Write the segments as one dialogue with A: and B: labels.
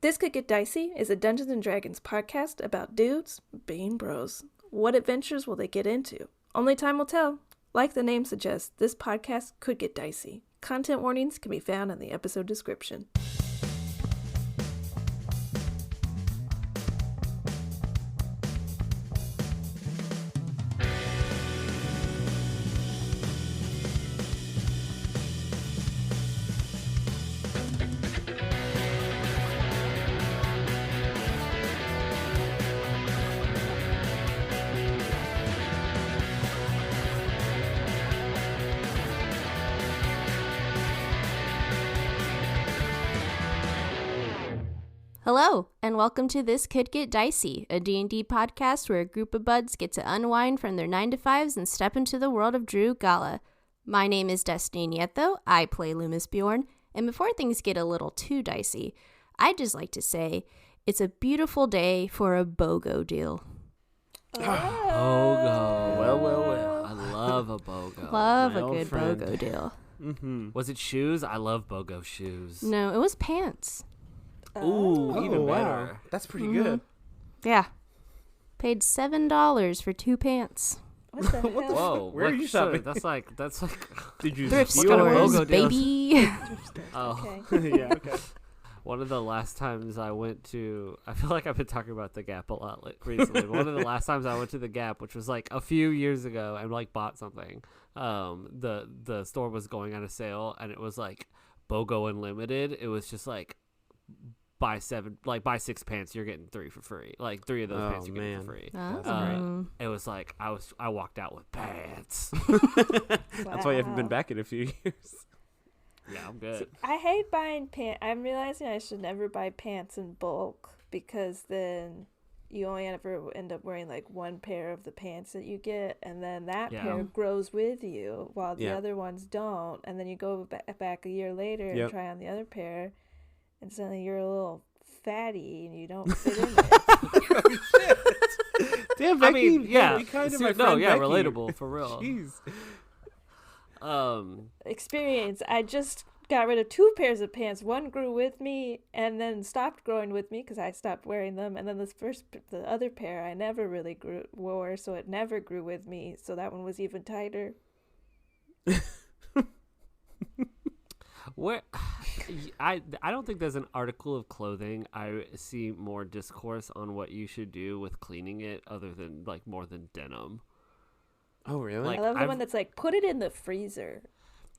A: This Could Get Dicey is a Dungeons & Dragons podcast about dudes being bros. What adventures will they get into? Only time will tell. Like the name suggests, this podcast could get dicey. Content warnings can be found in the episode description.
B: Hello, and welcome to This Could Get Dicey, a D&D podcast where a group of buds get to unwind from their 9-to-5s and step into the world of Drew Gala. My name is Destiny Nieto, I play Loomis Bjorn, and before things get a little too dicey, I'd just like to say, it's a beautiful day for a BOGO deal.
C: BOGO. Well. I love a BOGO.
B: Love
C: My
B: a
C: old
B: good
C: friend.
B: BOGO deal.
C: Mm-hmm. Was it shoes? I love BOGO shoes.
B: No, it was pants.
C: Ooh, even
D: wow.
C: better.
D: That's pretty
B: Mm-hmm.
D: good.
B: Yeah. Paid $7 for 2 pants.
A: What the
D: What
A: hell?
D: the
C: Whoa,
D: Where are you shopping?
C: That's like.
D: Did you
B: Thrift
C: What kind of
B: stores,
C: BOGO deals?
B: baby.
C: Oh,
A: Okay.
D: Yeah, okay.
C: one of the last times I went to, I feel like I've been talking about the Gap a lot recently. One of the last times I went to the Gap, which was like a few years ago, and like bought something. The store was going on a sale, and it was like BOGO Unlimited. It was just like buy 6 pants, you're getting 3 for free. Like 3 of those pants you're getting for free.
B: Oh.
C: It was like I walked out with pants.
D: That's why you haven't been
A: Wow.
D: back in a few years.
C: Yeah, I'm good.
A: I hate buying pants. I'm realizing I should never buy pants in bulk because then you only ever end up wearing like one pair of the pants that you get, and then that
C: Yeah.
A: pair grows with you while the
D: Yeah.
A: other ones don't, and then you go back a year later and
D: Yep.
A: try on the other pair, and suddenly you're a little fatty and you don't fit in it.
D: Damn,
C: I
D: Becky.
C: mean, yeah.
D: Be kind to
C: See,
D: my
C: no,
D: friend
C: yeah,
D: Becky.
C: relatable, for real.
D: Jeez.
A: Experience. I just got rid of 2 pairs of pants. One grew with me and then stopped growing with me because I stopped wearing them. And then the other pair I never really wore, so it never grew with me. So that one was even tighter.
C: Where I don't think there's an article of clothing I see more discourse on what you should do with cleaning it other than like more than denim.
D: Oh, really?
C: Like,
A: I love the
C: I've-
A: one that's like, put it in the freezer.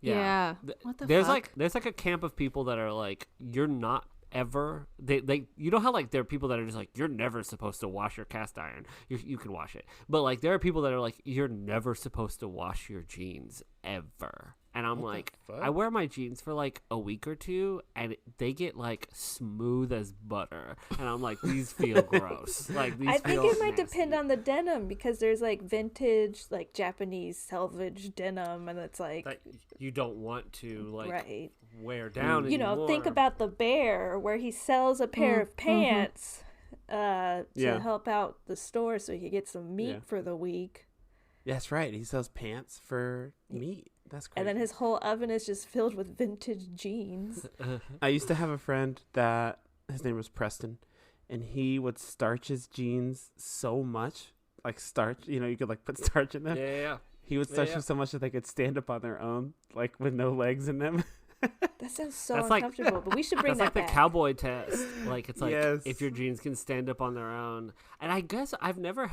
B: Yeah. What the
C: there's
B: fuck?
C: there's like a camp of people that are like, you're not ever they you know how like there are people that are just like, you're never supposed to wash your cast iron. You can wash it, but like there are people that are like, you're never supposed to wash your jeans ever. And I'm
D: What the
C: like,
D: fuck?
C: I wear my jeans for like a week or two, and they get like smooth as butter. And I'm like, these feel gross. Like these
A: I think
C: feel
A: it might depend
C: nasty.
A: on the denim because there's like vintage, like Japanese salvage denim, and it's like,
C: That you don't want to like
A: right.
C: wear down.
A: You know, think
C: anymore.
A: about the bear where he sells a pair of pants to
D: Yeah.
A: help out the store so he can get some meat
D: Yeah.
A: for the week.
D: That's right. He sells pants for meat. That's crazy.
A: And then his whole oven is just filled with vintage jeans.
D: I used to have a friend that his name was Preston, and he would starch his jeans so much, like starch. You know, you could like put starch in them.
C: Yeah.
D: He would starch
C: Yeah.
D: them so much that they could stand up on their own, like with no legs in them.
A: That sounds so
C: That's like-
A: uncomfortable, but we should bring
C: That's
A: that
C: like the
A: back.
C: cowboy test. Like it's like
D: Yes.
C: if your jeans can stand up on their own. And I guess I've never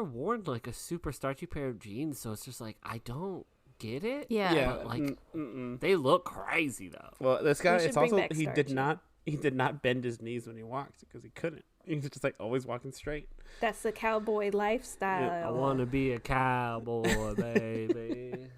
C: worn like a super starchy pair of jeans, so it's just like I don't get it.
B: Yeah.
C: But, like
D: Mm-mm.
C: they look crazy though.
D: Well, this guy,
A: should
D: it's
A: bring
D: also
A: back
D: he
A: starch,
D: did
A: yeah.
D: not bend his knees when he walked because he couldn't. He was just like always walking straight.
A: That's the cowboy lifestyle.
C: I want to be a cowboy, baby.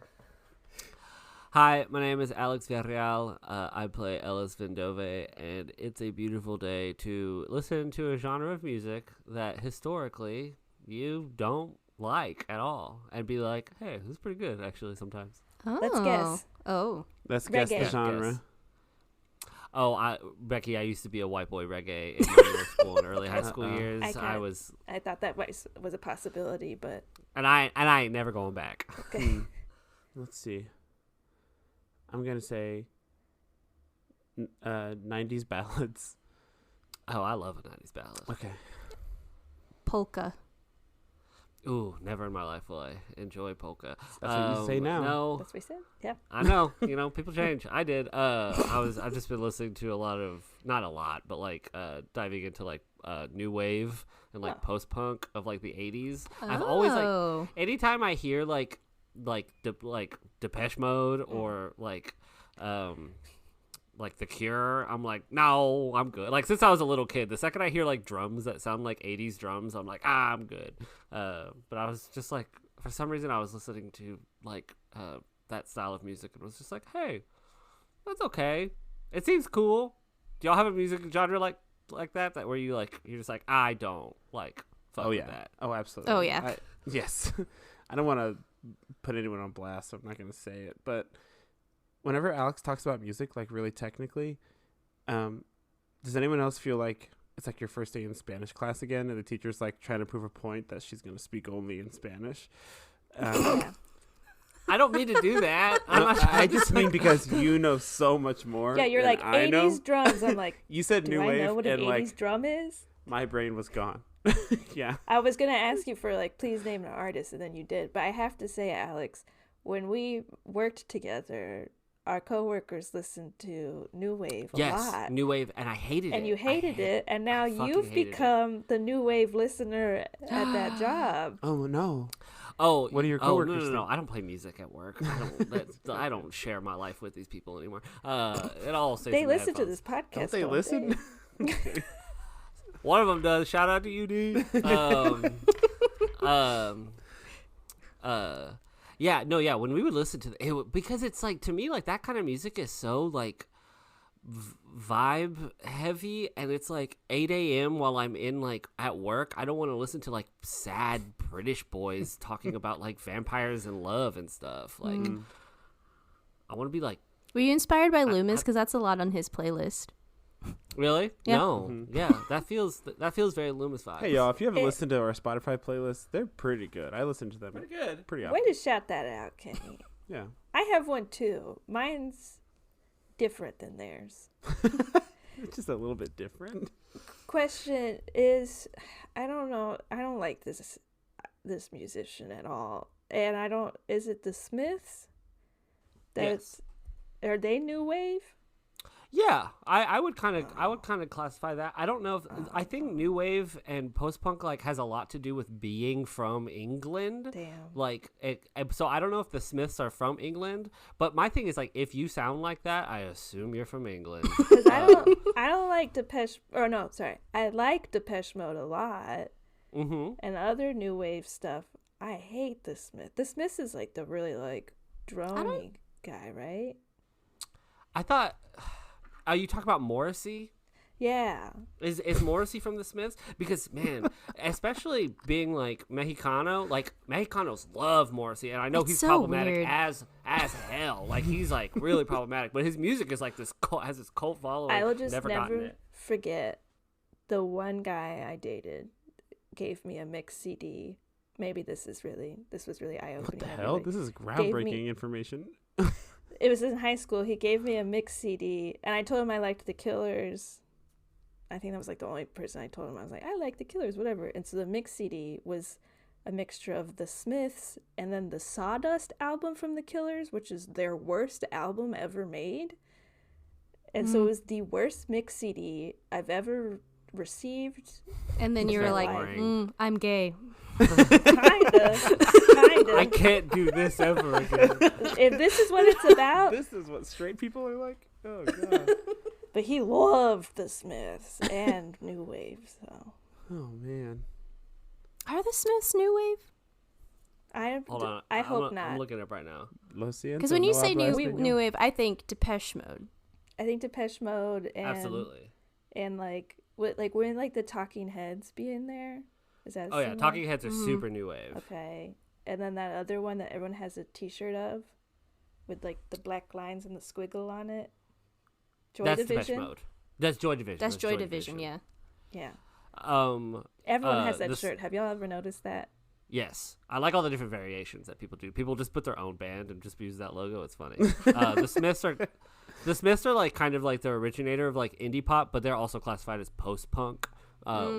C: Hi, my name is Alex Villarreal. I play Ellis Vendove, and it's a beautiful day to listen to a genre of music that historically you don't like at all, and be like, hey, this is pretty good, actually, sometimes.
A: Let's guess.
B: Oh.
D: Let's guess the
A: Reggae.
D: genre.
C: Guess. Oh, Becky, I used to be a white boy reggae in middle school and early high school
D: Uh-oh.
C: years.
A: I
C: I was,
A: I thought that was a possibility, but
C: and I ain't never going back.
A: okay.
D: Let's see. I'm gonna say 90s ballads.
C: Oh, I love a 90s ballad.
D: Okay.
B: Polka.
C: Ooh, never in my life will I enjoy polka.
D: That's what you say now.
C: No,
A: That's what we said. Yeah.
C: I know. People change. I did. I've just been listening to a lot of, not a lot, but like diving into like new wave and like post punk of like the 80s. I've always like, anytime I hear like Depeche Mode or like The Cure, I'm like, no, I'm good. Like, since I was a little kid, the second I hear like drums that sound like 80s drums, I'm like, I'm good. But I was just like, for some reason I was listening to like that style of music and was just like, hey, that's okay. It seems cool. Do y'all have a music genre like that where you're just like, I don't like fuck with that?
D: Oh, absolutely.
B: Oh, yeah.
D: Yes. I don't want to put anyone on blast, so I'm not going to say it, but whenever Alex talks about music, like really technically, does anyone else feel like it's like your first day in Spanish class again, and the teacher's like trying to prove a point that she's going to speak only in Spanish?
C: I don't mean to do that.
D: I just mean because you know so much more.
A: Yeah, you're
D: than
A: like
D: I know.
A: 80s drums. I'm like,
D: you said
A: do
D: new
A: I
D: wave,
A: know what an
D: and
A: 80s
D: like
A: drum is?
D: my brain was gone. Yeah.
A: I was gonna ask you for like, please name an artist, and then you did. But I have to say, Alex, when we worked together, our coworkers listened to new wave a lot.
C: New wave, and I hated it.
A: And you hated it, and now you've become the new wave listener at that job.
D: Oh no.
C: Oh,
D: what are your coworkers?
C: No. I don't play music at work. I don't share my life with these people anymore. It all stays.
A: They
C: in the
A: listen to
C: headphones.
A: this podcast.
D: Don't they listen?
C: One of them does. Shout out to you, D. Yeah. When we would listen to it, because it's like, to me, like that kind of music is so like vibe heavy, and it's like 8 a.m. while I'm in like at work. I don't want to listen to like sad British boys talking about like vampires and love and stuff. Like, I want to be like.
B: Were you inspired by Loomis? Because that's a lot on his playlist.
C: Really?
B: Yeah.
C: No.
D: Mm-hmm.
C: Yeah, that feels very Loomis vibes.
D: Hey y'all, if you haven't listened to our Spotify playlist, they're pretty good. I listen to them.
C: Pretty good.
D: Pretty
A: Way
D: often.
A: to shout that out, Kenny.
D: Yeah.
A: I have one too. Mine's different than theirs.
D: It's just a little bit different.
A: Question is, I don't know. I don't like this musician at all, and I don't. Is it the Smiths?
C: Yes.
A: Are they new wave?
C: Yeah, I would kind of classify that. I don't know if I think new wave and post punk like has a lot to do with being from England.
A: Damn.
C: Like so I don't know if the Smiths are from England, but my thing is like, if you sound like that, I assume you're from England.
A: Because I don't like Depeche. Or no, sorry, I like Depeche Mode a lot.
C: Mm-hmm.
A: And other new wave stuff. I hate the Smiths. The Smiths is like the really like drony guy, right?
C: I thought. Are you talking about Morrissey?
A: Yeah.
C: Is Morrissey from the Smiths? Because, man, especially being like Mexicano, like Mexicanos love Morrissey, and I know he's
B: so
C: problematic
B: weird.
C: as hell. Like, he's like really problematic, but his music is like this has this cult following.
A: I will just
C: never
A: forget the one guy I dated gave me a mixed CD. Maybe this was really eye-opening.
D: What the hell? This is groundbreaking information.
A: It was in high school. He gave me a mixed CD, and I told him I liked the Killers. I think that was like the only person I told him. I was like, I like the Killers, whatever. And so the mixed CD was a mixture of the Smiths and then the Sawdust album from the Killers, which is their worst album ever made. And so it was the worst mixed CD I've ever received.
B: And then you were like, I'm gay.
A: Kinda.
C: I can't do this ever again.
A: If this is what it's about.
D: This is what straight people are like? Oh, God.
A: But he loved the Smiths and new wave, so.
D: Oh, man.
B: Are the Smiths new wave?
C: Hold on.
A: I hope not.
C: I'm looking it up right now.
B: Because when you say new wave, I think Depeche Mode.
A: I think Depeche Mode and
C: Absolutely.
A: And wouldn't like the Talking Heads be in there? Is that?
C: Oh yeah, Talking Heads are super new wave.
A: Okay, and then that other one that everyone has a T-shirt of, with like the black lines and the squiggle on it.
C: That's Depeche Mode. That's Joy Division.
B: That's Joy Division. Yeah.
A: Yeah.
C: Everyone
A: has that shirt. Have y'all ever noticed that?
C: Yes, I like all the different variations that people do. People just put their own band and just use that logo. It's funny. The Smiths are like kind of like the originator of like indie pop, but they're also classified as post punk,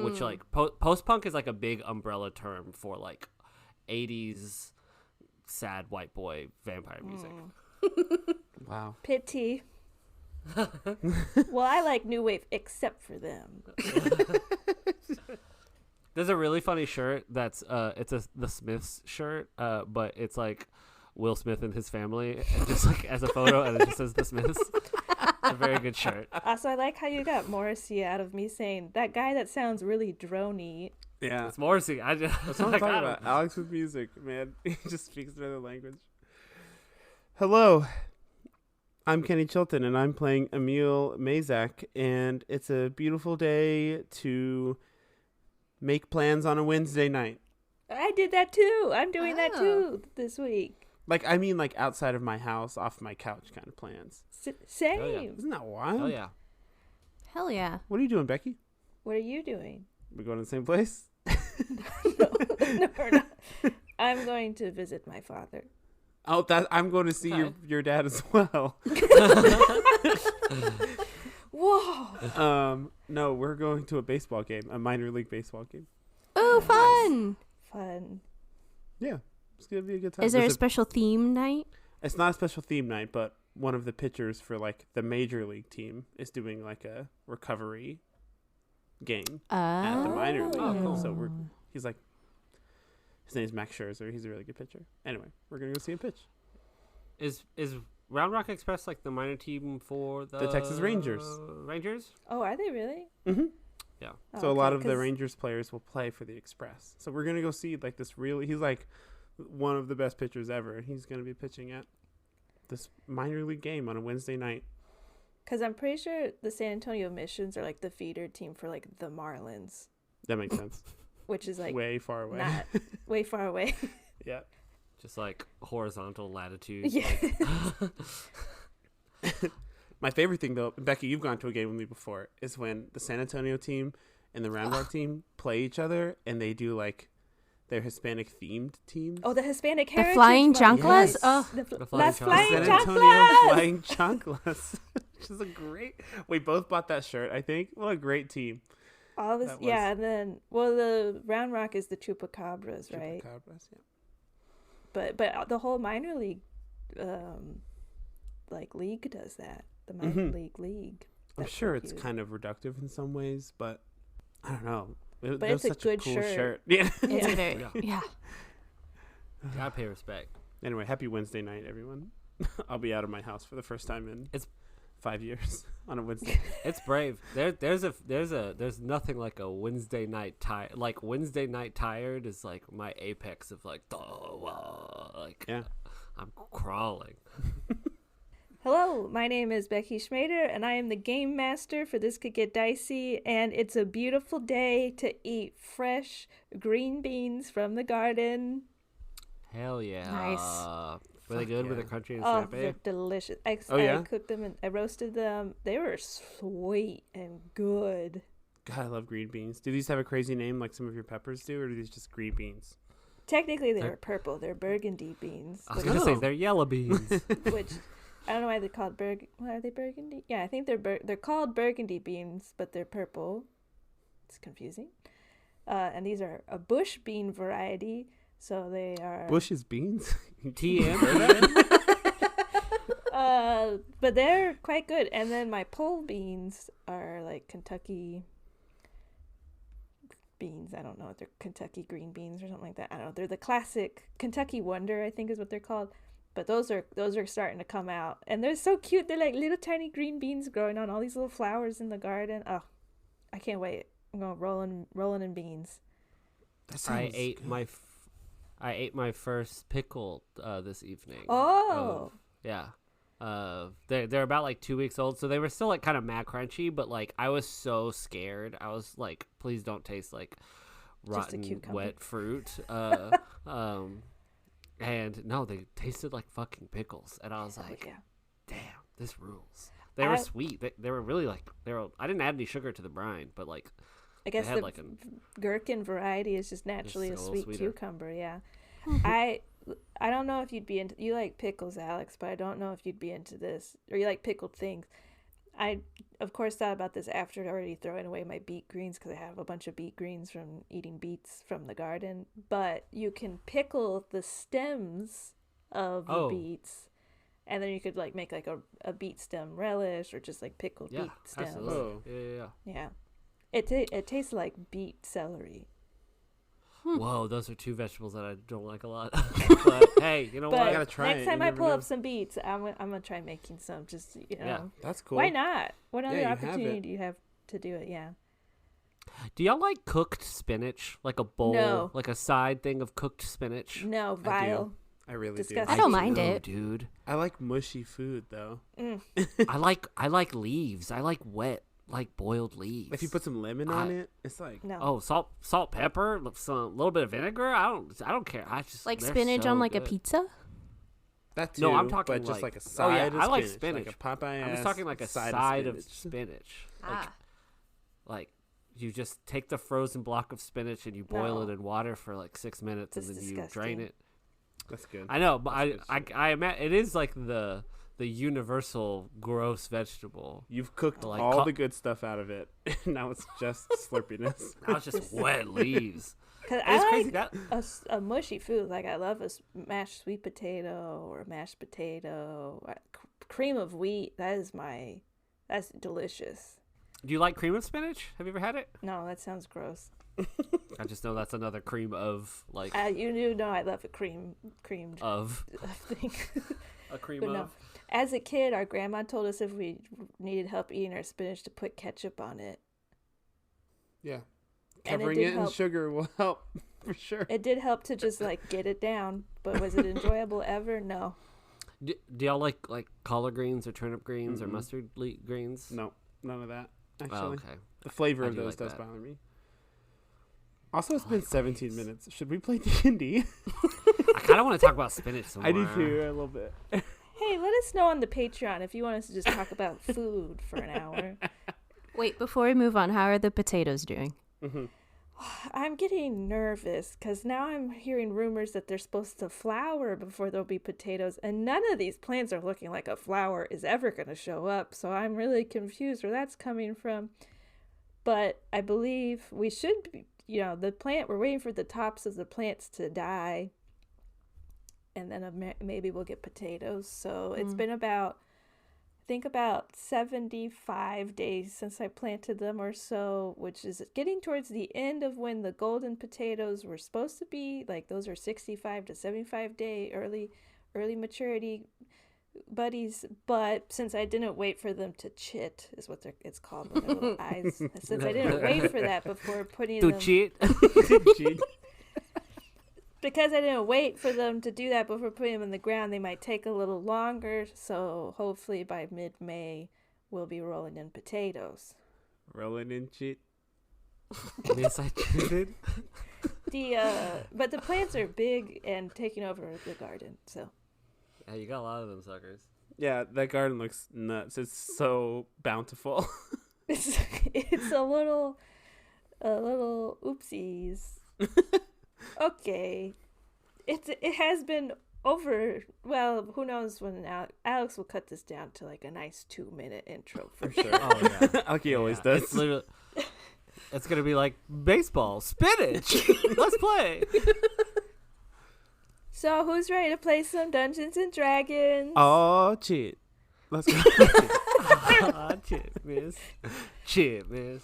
C: which like post punk is like a big umbrella term for like 80s sad white boy vampire music.
D: Wow.
A: Pity. Well, I like new wave except for them.
C: There's a really funny shirt that's the Smiths shirt, but it's like Will Smith and his family, and just like as a photo, and it just says the Smiths. It's a very good shirt.
A: Also, I like how you got Morrissey out of me saying that guy that sounds really droney.
D: Yeah.
C: It's Morrissey. That's
D: what I'm talking about. Alex with music, man. He just speaks another language. Hello. I'm Kenny Chilton, and I'm playing Emil Mazak, and it's a beautiful day to make plans on a Wednesday night.
A: I did that too. I'm doing that too this week.
D: Like outside of my house, off my couch kind of plans.
A: Same.
C: Oh, yeah.
D: Isn't that wild?
C: Oh yeah.
B: Hell yeah.
D: What are you doing, Becky?
A: What are you doing?
D: We going to the same place?
A: No, we're not. I'm going to visit my father.
D: Oh, I'm going to see your dad as well.
A: Whoa.
D: No, we're going to a baseball game, a minor league baseball game.
B: Oh, fun.
A: Fun.
D: Yeah, it's gonna be a good time.
B: Is there a special theme night?
D: It's not a special theme night, but one of the pitchers for like the major league team is doing like a recovery game at the minor league.
C: Oh, cool.
D: So he's like, his name's Max Scherzer. He's a really good pitcher. Anyway, we're gonna go see him pitch.
C: Is Round Rock Express like the minor team for the
D: Texas Rangers?
C: Rangers?
A: Oh, are they really?
D: Mm-hmm.
C: Yeah.
A: Oh,
D: So a lot of the
A: 'cause
D: Rangers players will play for the Express. So we're gonna go see like this he's like one of the best pitchers ever. He's gonna be pitching at this minor league game on a Wednesday night.
A: Because I'm pretty sure the San Antonio Missions are like the feeder team for like the Marlins,
D: That makes sense.
A: which is like
D: Way far away.
A: not way far away.
D: Yeah.
C: Just like horizontal latitude.
A: Yeah.
D: My favorite thing though, Becky, you've gone to a game with me before, is when the San Antonio team and the Round Rock team play each other and they do like their Hispanic themed teams.
A: Oh, the Hispanic
B: The
A: Heritage
B: flying
A: Month.
B: chanclas?
D: Yes.
B: Oh,
C: The flying
A: flying
D: San
C: chanclas.
D: Antonio
A: chanclas!
D: Flying Chanclas, which is a great. We both bought that shirt, I think. What a great team.
A: All this,
D: That was-
A: yeah, and then the Round Rock is the Chupacabras, right?
D: Chupacabras, yeah.
A: But the whole minor league, league does that. The minor league.
D: I'm
A: That's
D: sure
A: so
D: it's
A: cute.
D: kind of reductive in some ways, but I don't know.
A: But
D: That was
A: it's a
D: such
A: good
D: cool
A: shirt.
D: Yeah.
B: it's
A: Yeah.
B: a very,
C: Yeah.
B: yeah.
C: Gotta pay respect.
D: Anyway, happy Wednesday night, everyone. I'll be out of my house for the first time in 5 years on a Wednesday.
C: It's brave. There's nothing like a Wednesday night tired. Like Wednesday night tired is like my apex of like,
D: Yeah.
C: I'm crawling.
A: Hello, my name is Becky Schmader, and I am the game master for This Could Get Dicey, and it's a beautiful day to eat fresh green beans from the garden.
C: Hell yeah.
B: Nice.
C: Were they
D: Fuck
C: good with
D: yeah.
C: the country and
A: Oh,
C: snappy?
A: they're delicious. I
D: yeah?
A: cooked them and I roasted them. They were sweet and good.
D: God, I love green beans. Do these have a crazy name like some of your peppers do, or are these just green beans?
A: Technically,
C: They're-
A: they're purple. They're burgundy beans,
C: I was
A: which,
C: gonna say they're yellow beans.
A: which I don't know why they're called Are they burgundy? Yeah, I think they're called burgundy beans, but they're purple. It's confusing. And these are a bush bean variety, so they are
D: Bush's beans?
C: TM.
A: but they're quite good. And then my pole beans are like Kentucky beans. I don't know if they're Kentucky green beans or something like that. I don't know. They're the classic Kentucky Wonder, I think is what they're called. But those are starting to come out, and they're so cute. They're like little tiny green beans growing on all these little flowers in the garden. Oh, I can't wait. I'm going rolling in beans.
C: I ate my first pickle this evening.
A: Oh.
C: Yeah. They're about like 2 weeks old, so they were still like kind of mad crunchy, but like I was so scared. I was like, please don't taste like rotten
A: cucumber.
C: wet fruit. And no, they tasted like fucking pickles, and I was like,
A: yeah.
C: damn, this rules. They were sweet. They were really like I didn't add any sugar to the brine, but like
A: I guess
C: had,
A: the
C: like,
A: gherkin variety is just naturally a
C: It's a little
A: sweet
C: sweeter.
A: cucumber. Yeah, I don't know if you'd be into. You like pickles, Alex, but I don't know if you'd be into this, or you like pickled things. I, of course, thought about this after already throwing away my beet greens because I have a bunch of beet greens from eating beets from the garden. But you can pickle the stems of the
C: Oh.
A: beets, and then you could like make like a beet stem relish or just like pickled
C: Yeah,
A: beet stems.
C: absolutely.
D: Oh.
C: Yeah.
A: Yeah, it tastes like beet celery.
C: Whoa, those are two vegetables that I don't like a lot. But hey, you know
A: But
C: what?
D: I gotta try
A: next
D: it,
A: time
D: you
A: I
D: never
A: pull
D: know.
A: up some beets, I'm gonna try making some. Just
C: Yeah.
D: That's cool.
A: why not? What other
D: you have
A: opportunity
D: it.
A: do you have to do it? Yeah.
C: Do y'all like cooked spinach? Like a bowl,
A: No.
C: like a side thing of cooked spinach?
A: No, vile.
D: I really
A: Disgusting.
B: I don't
C: do,
B: mind it.
C: dude.
D: do. I like mushy food though.
C: I like leaves. I like wet, like boiled leaves.
D: If you put some lemon on it, it's like
A: No.
C: Oh, salt, pepper, some little bit of vinegar. I don't care. I just
B: Like
C: they're
B: spinach
C: so
B: on like a
C: good.
B: pizza?
D: that too.
C: No, I'm talking
D: but just
C: like-
D: a
C: oh,
D: side.
C: yeah,
D: of
C: I like
D: spinach, like a Popeye.
C: I'm just talking like a side of spinach. Like you just take the frozen block of spinach and you boil
A: No.
C: it in water for like 6 minutes
A: That's
C: and then you
A: disgusting.
C: drain it.
D: That's good.
C: I know, but
D: That's
C: I
D: good
C: imagine it is like the universal gross vegetable.
D: You've cooked
C: Like
D: all
C: co-
D: the good stuff out of it. Now it's just slurpiness.
C: Now it's just wet leaves.
A: Because
C: It's
A: I
C: crazy
A: like
C: that
A: a mushy food. Like I love a mashed sweet potato or a mashed potato. Cream of wheat. That's delicious.
C: Do you like cream of spinach? Have you ever had it?
A: No, that sounds gross.
C: I just know that's another cream of like
A: You do know I love a creamed
C: of
A: thing.
C: a cream
A: But no.
C: of.
A: As a kid, our grandma told us if we needed help eating our spinach to put ketchup on it.
D: Yeah.
A: And it
D: Covering
A: did
D: it in
A: help.
D: sugar will help for sure.
A: It did help to just like get it down, but was it enjoyable ever? No.
C: Do y'all like collard greens or turnip greens or
D: Mm-mm.
C: mustard greens?
D: No, none of that. Actually,
C: Oh, okay.
D: the flavor
C: I
D: of
C: do
D: those
C: like
D: does
C: that.
D: bother me. Also, it's been 17 minutes. Should we play D&D?
C: I kind of want to talk about spinach some
D: I
C: more.
D: do too, a little bit.
A: Hey, let us know on the Patreon if you want us to just talk about food for an hour.
B: Wait, before we move on, how are the potatoes doing?
D: Mm-hmm.
A: I'm getting nervous because now I'm hearing rumors that they're supposed to flower before there'll be potatoes, and none of these plants are looking like a flower is ever going to show up. So I'm really confused where that's coming from. But I believe we should be, the plant, we're waiting for the tops of the plants to die, and then maybe we'll get potatoes. So it's been about 75 days since I planted them or so, which is getting towards the end of when the golden potatoes were supposed to be. Like those are 65 to 75 day early maturity buddies. But since I didn't wait for them to chit, is what it's called with their little eyes. Since I didn't wait for that before putting
C: To
A: them,
C: cheat.
A: because I didn't wait for them to do that before putting them in the ground, they might take a little longer. So hopefully by mid-May, we'll be rolling in potatoes.
D: Rolling in cheat.
C: Yes, I cheated.
A: But the plants are big and taking over the garden. So
C: Yeah, you got a lot of them suckers.
D: Yeah, that garden looks nuts. It's so bountiful.
A: it's a little oopsies. Okay, it has been over. Well, who knows when Alex will cut this down to like a nice 2-minute intro for sure.
C: Oh yeah,
D: Like he always
C: Yeah,
D: does.
C: It's literally. It's gonna be like baseball, spinach. Let's play.
A: So who's ready to play some Dungeons and Dragons?
D: Oh, cheat. Let's go.
C: Chip, miss. Chip, miss.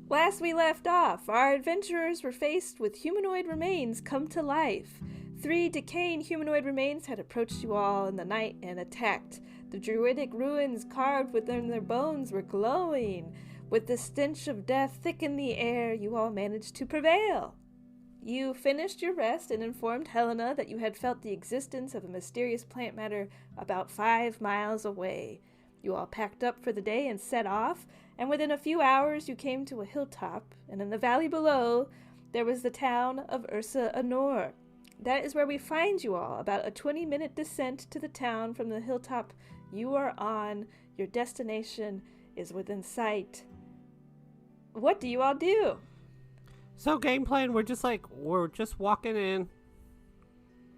A: Last we left off, our adventurers were faced with humanoid remains come to life. 3 decaying humanoid remains had approached you all in the night and attacked. The druidic ruins carved within their bones were glowing. With the stench of death thick in the air, you all managed to prevail. You finished your rest and informed Helena that you had felt the existence of a mysterious plant matter about 5 miles away. You all packed up for the day and set off, and within a few hours you came to a hilltop, and in the valley below there was the town of Ursa Anore. That is where we find you all, about a 20-minute descent to the town from the hilltop you are on. Your destination is within sight. what do you all do?
C: So game plan, we're just walking in,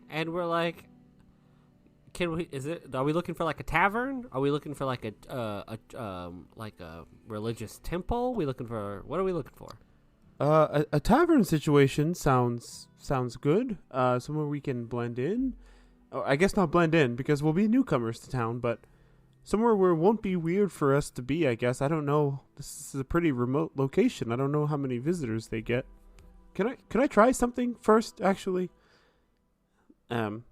C: and we're like, are we looking for like a tavern? Are we looking for like a religious temple? What are we looking for?
D: A tavern situation sounds good. Somewhere we can blend in. Oh, I guess not blend in because we'll be newcomers to town, but somewhere where it won't be weird for us to be, I guess. I don't know. This is a pretty remote location. I don't know how many visitors they get. Can I try something first, actually? And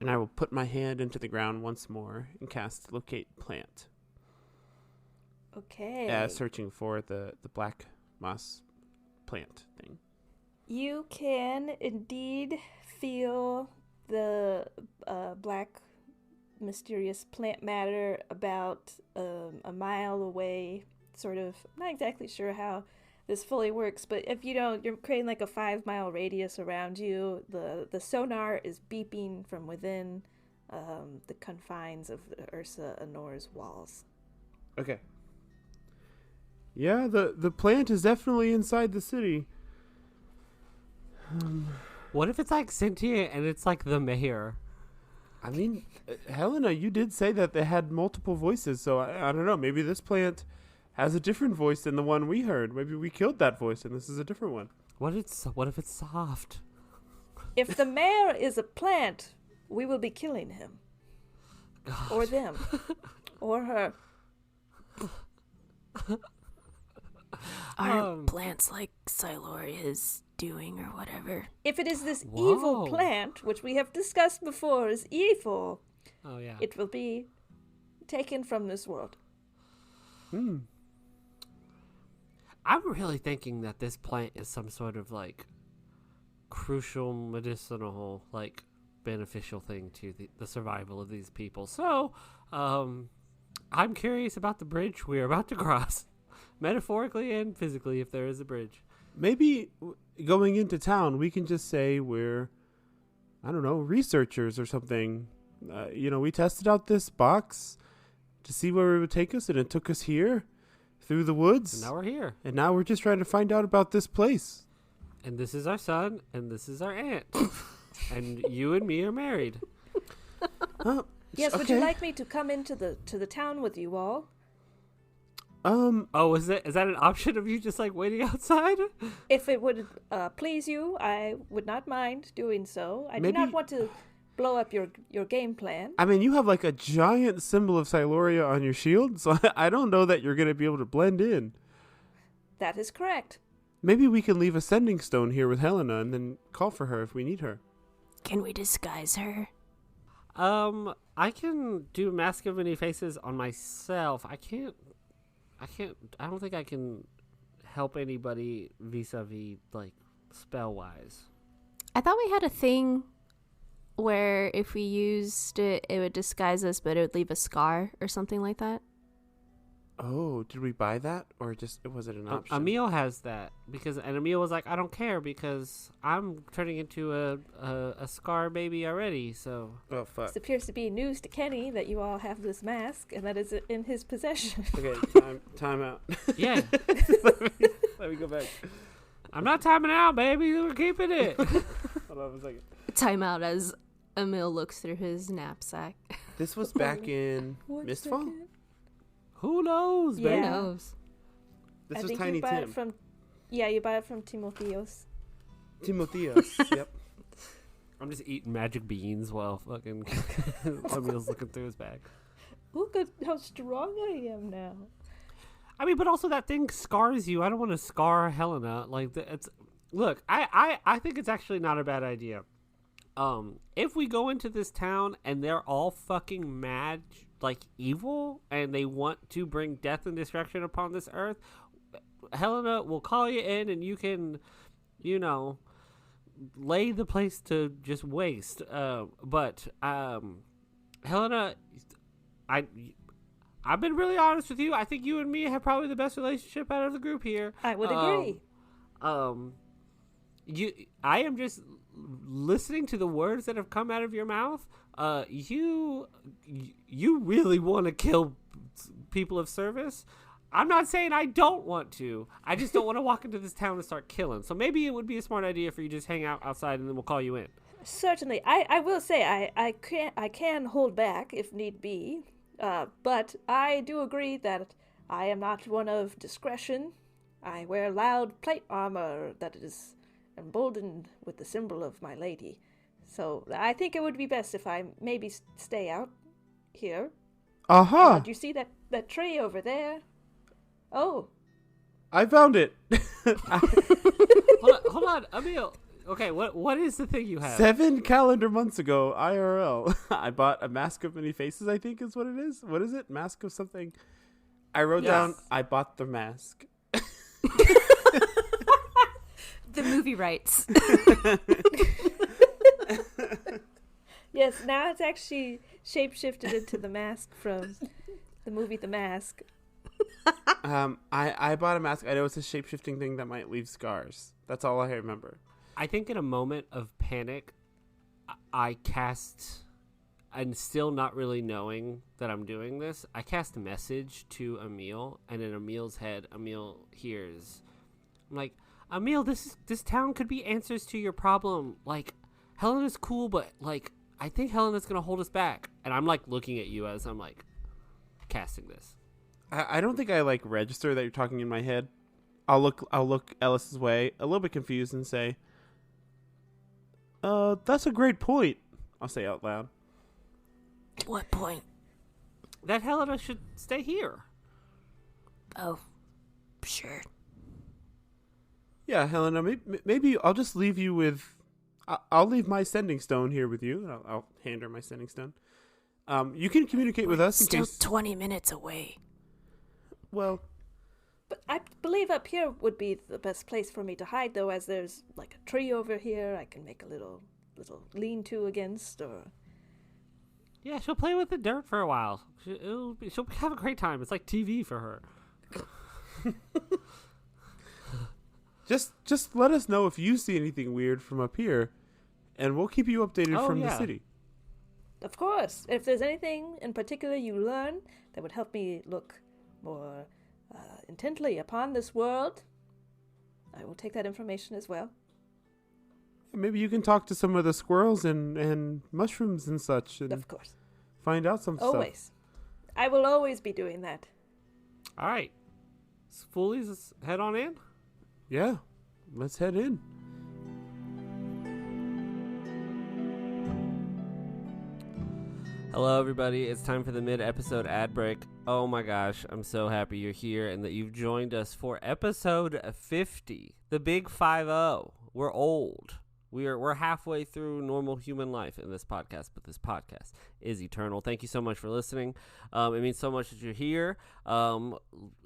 D: I will put my hand into the ground once more and cast Locate Plant.
A: Okay.
D: Searching for the black moss plant thing.
A: You can indeed feel the black mysterious plant matter about a mile away, sort of. Not exactly sure how this fully works, but if you don't, you're creating like a 5-mile radius around you. The sonar is beeping from within the confines of the Ursa Anore's walls.
D: Okay. Yeah, the plant is definitely inside the city.
C: What if it's like sentient and it's like the mayor?
D: I mean, Helena, you did say that they had multiple voices, so I don't know. Maybe this plant has a different voice than the one we heard. Maybe we killed that voice and this is a different one.
C: What if it's soft?
A: If the mayor is a plant, we will be killing him.
C: God.
A: Or them. Or her.
B: Aren't plants like Siloria's doing or whatever?
A: If it is this
C: Whoa.
A: evil plant, which we have discussed before is evil,
C: Oh yeah.
A: it will be taken from this world.
C: I'm really thinking that this plant is some sort of like crucial medicinal, like beneficial thing to the survival of these people. So, I'm curious about the bridge we're about to cross, metaphorically and physically, if there is a bridge.
D: Maybe going into town, we can just say we're, I don't know, researchers or something. We tested out this box to see where it would take us, and it took us here through the woods.
C: And now we're here.
D: And now we're just trying to find out about this place.
C: And this is our son, and this is our aunt. And you and me are married.
A: Yes,
D: okay.
A: would you like me to come into the town with you all?
C: Oh, is that an option of you just like waiting outside?
A: If it would please you, I would not mind doing so. I do
D: Maybe-
A: not want to blow up your game plan.
D: I mean, you have like a giant symbol of Siloria on your shield, so I don't know that you're going to be able to blend in.
A: That is correct.
D: Maybe we can leave a sending stone here with Helena and then call for her if we need her.
B: Can we disguise her?
C: I can do Mask of Many Faces on myself. I don't think I can help anybody vis-a-vis, like, spell-wise.
B: I thought we had a thing where if we used it, it would disguise us, but it would leave a scar or something like that.
D: Oh, did we buy that? Or just was it an option?
C: Emil has that, and Emil was like, I don't care because I'm turning into a scar baby already, so...
D: Oh, fuck.
A: This appears to be news to Kenny that you all have this mask and that is in his possession.
D: Okay, time out.
C: Yeah.
D: Let me go back.
C: I'm not timing out, baby. We're keeping it.
D: Hold on a second.
B: Time out as Emil looks through his knapsack.
D: This was back in
A: One
D: Mistfall?
A: second.
C: Who knows,
A: Yeah.
C: baby?
B: Who knows?
D: This
A: I
D: was
A: think
D: Tiny
A: you bought
D: Tim.
A: it from... Yeah, you bought it from Timotheos.
D: Timotheus. Yep.
C: I'm just eating magic beans while fucking Emil's looking through his bag.
A: Look at how strong I am now.
C: I mean, but also that thing scars you. I don't want to scar Helena. Like, look, I think it's actually not a bad idea. If we go into this town and they're all fucking mad, like evil, and they want to bring death and destruction upon this earth, Helena will call you in and you can, lay the place to just waste. But Helena, I've been really honest with you. I think you and me have probably the best relationship out of the group here.
A: I would agree.
C: I am just listening to the words that have come out of your mouth. You really want to kill people of Cervus. I'm not saying I don't want to. I just don't want to walk into this town and start killing. So maybe it would be a smart idea for you to just hang out outside and then we'll call you in.
A: Certainly. I will say I can hold back if need be. But I do agree that I am not one of discretion. I wear loud plate armor that is emboldened with the symbol of my lady. So I think it would be best if I maybe stay out here.
D: Uh-huh.
A: Do you see that tree over there? Oh.
D: I found it.
C: Hold on, Emil. Okay, what is the thing you have?
D: 7 calendar months ago, IRL, I bought a mask of many faces, I think is what it is. What is it? Mask of something. I wrote down, I bought the mask.
B: The movie rights.
A: Yes, now it's actually shapeshifted into the mask from the movie The Mask.
D: I bought a mask. I know it's a shape-shifting thing that might leave scars. That's all I remember.
C: I think in a moment of panic, I cast, and still not really knowing that I'm doing this, I cast a message to Emil, and in Emil's head, Emil hears, I'm like, Emil, this town could be answers to your problem. Like, Helena's cool, but, like, I think Helena's going to hold us back. And I'm, like, looking at you as I'm, like, casting this.
D: I don't think I, like, register that you're talking in my head. I'll look Ellis's way, a little bit confused, and say, that's a great point. I'll say out loud.
B: What point?
C: That Helena should stay here.
B: Oh, sure.
D: Yeah, Helena, maybe I'll just leave you with... I'll leave my sending stone here with you. I'll hand her my sending stone. You can communicate with us in
B: Still
D: case...
B: 20 minutes away.
D: Well...
A: But I believe up here would be the best place for me to hide, though, as there's like a tree over here I can make a little lean-to against, or...
C: Yeah, she'll play with the dirt for a while. She'll have a great time. It's like TV for her.
D: Just let us know if you see anything weird from up here, and we'll keep you updated from the city.
A: Of course. If there's anything in particular you learn that would help me look more intently upon this world, I will take that information as well.
D: Maybe you can talk to some of the squirrels and mushrooms and such, and
A: Of course.
D: find out some stuff.
A: Always. I will always be doing that.
C: All right. Foolies, let's head on in.
D: Yeah, let's head in.
C: Hello, everybody. It's time for the mid-episode ad break. Oh my gosh, I'm so happy you're here and that you've joined us for episode 50, the big 50. We're old. We're halfway through normal human life in this podcast, but this podcast is eternal. Thank you so much for listening. It means so much that you're here.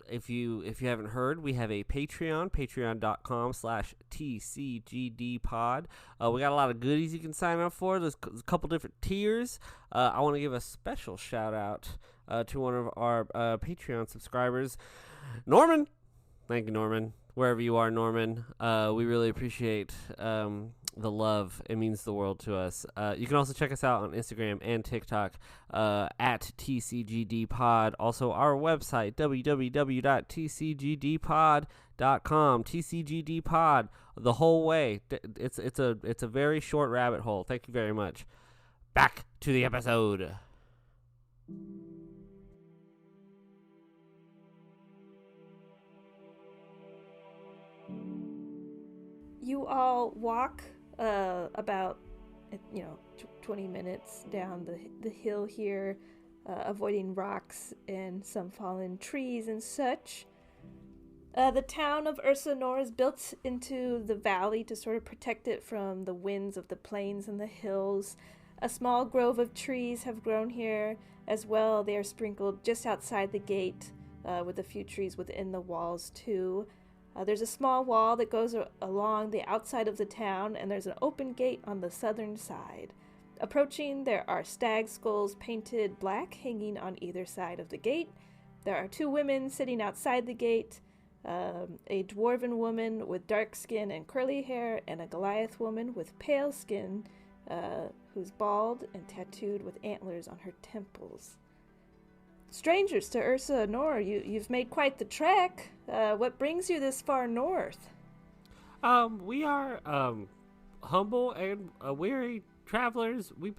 C: If you haven't heard, we have a Patreon, patreon.com/TCGDpod. We got a lot of goodies you can sign up for. There's a couple different tiers. I want to give a special shout out to one of our Patreon subscribers, Norman. Thank you, Norman. Wherever you are, Norman. We really appreciate the love. It means the world to us. You can also check us out on Instagram and TikTok at TCGDpod. Also, our website, www.tcgdpod.com. TCGDpod, the whole way. It's a very short rabbit hole. Thank you very much. Back to the episode.
A: You all walk about 20 minutes down the hill here, avoiding rocks and some fallen trees and such. The town of Ursa Anore is built into the valley to sort of protect it from the winds of the plains and the hills. A small grove of trees have grown here as well. They are sprinkled just outside the gate, with a few trees within the walls too. There's a small wall that goes along the outside of the town, and there's an open gate on the southern side. Approaching, there are stag skulls painted black hanging on either side of the gate. There are 2 women sitting outside the gate, a dwarven woman with dark skin and curly hair, and a Goliath woman with pale skin, who's bald and tattooed with antlers on her temples. strangers to Ursa Anore. You've made quite the trek. What brings you this far north?
C: We are humble and weary travelers. We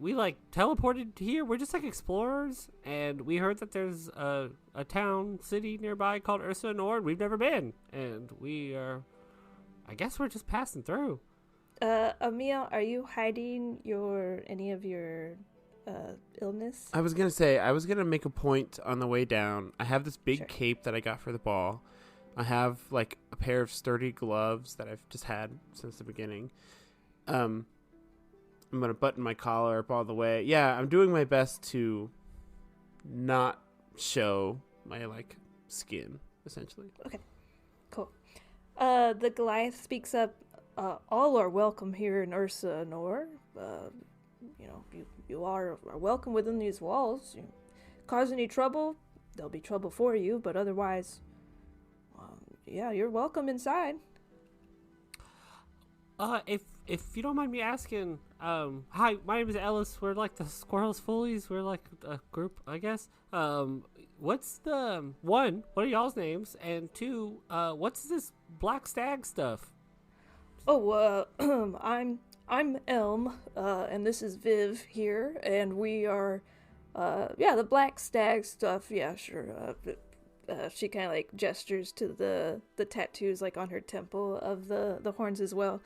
C: like teleported here. We're just like explorers, and we heard that there's a town city nearby called Ursa Anore. We've never been, and I guess we're just passing through.
A: Emil, are you hiding any of your illness?
D: I was gonna make a point on the way down. I have this big cape that I got for the ball. I have like a pair of sturdy gloves that I've just had since the beginning. I'm gonna button my collar up all the way. Yeah, I'm doing my best to not show my like skin, essentially.
A: Okay, cool. The Goliath speaks up. All are welcome here in Ursa Anore. You are welcome within these walls. You cause any trouble, there'll be trouble for you, but otherwise, yeah, you're welcome inside.
C: If you don't mind me asking, hi, my name is Ellis. We're like the Squirrels, Foolies. We're like a group, I guess. What's the one? What are y'all's names? And two, what's this black stag stuff?
A: Oh, I'm Elm, and this is Viv here, and we are, the black stag stuff. Yeah, sure. She kind of like gestures to the tattoos like on her temple of the horns as well.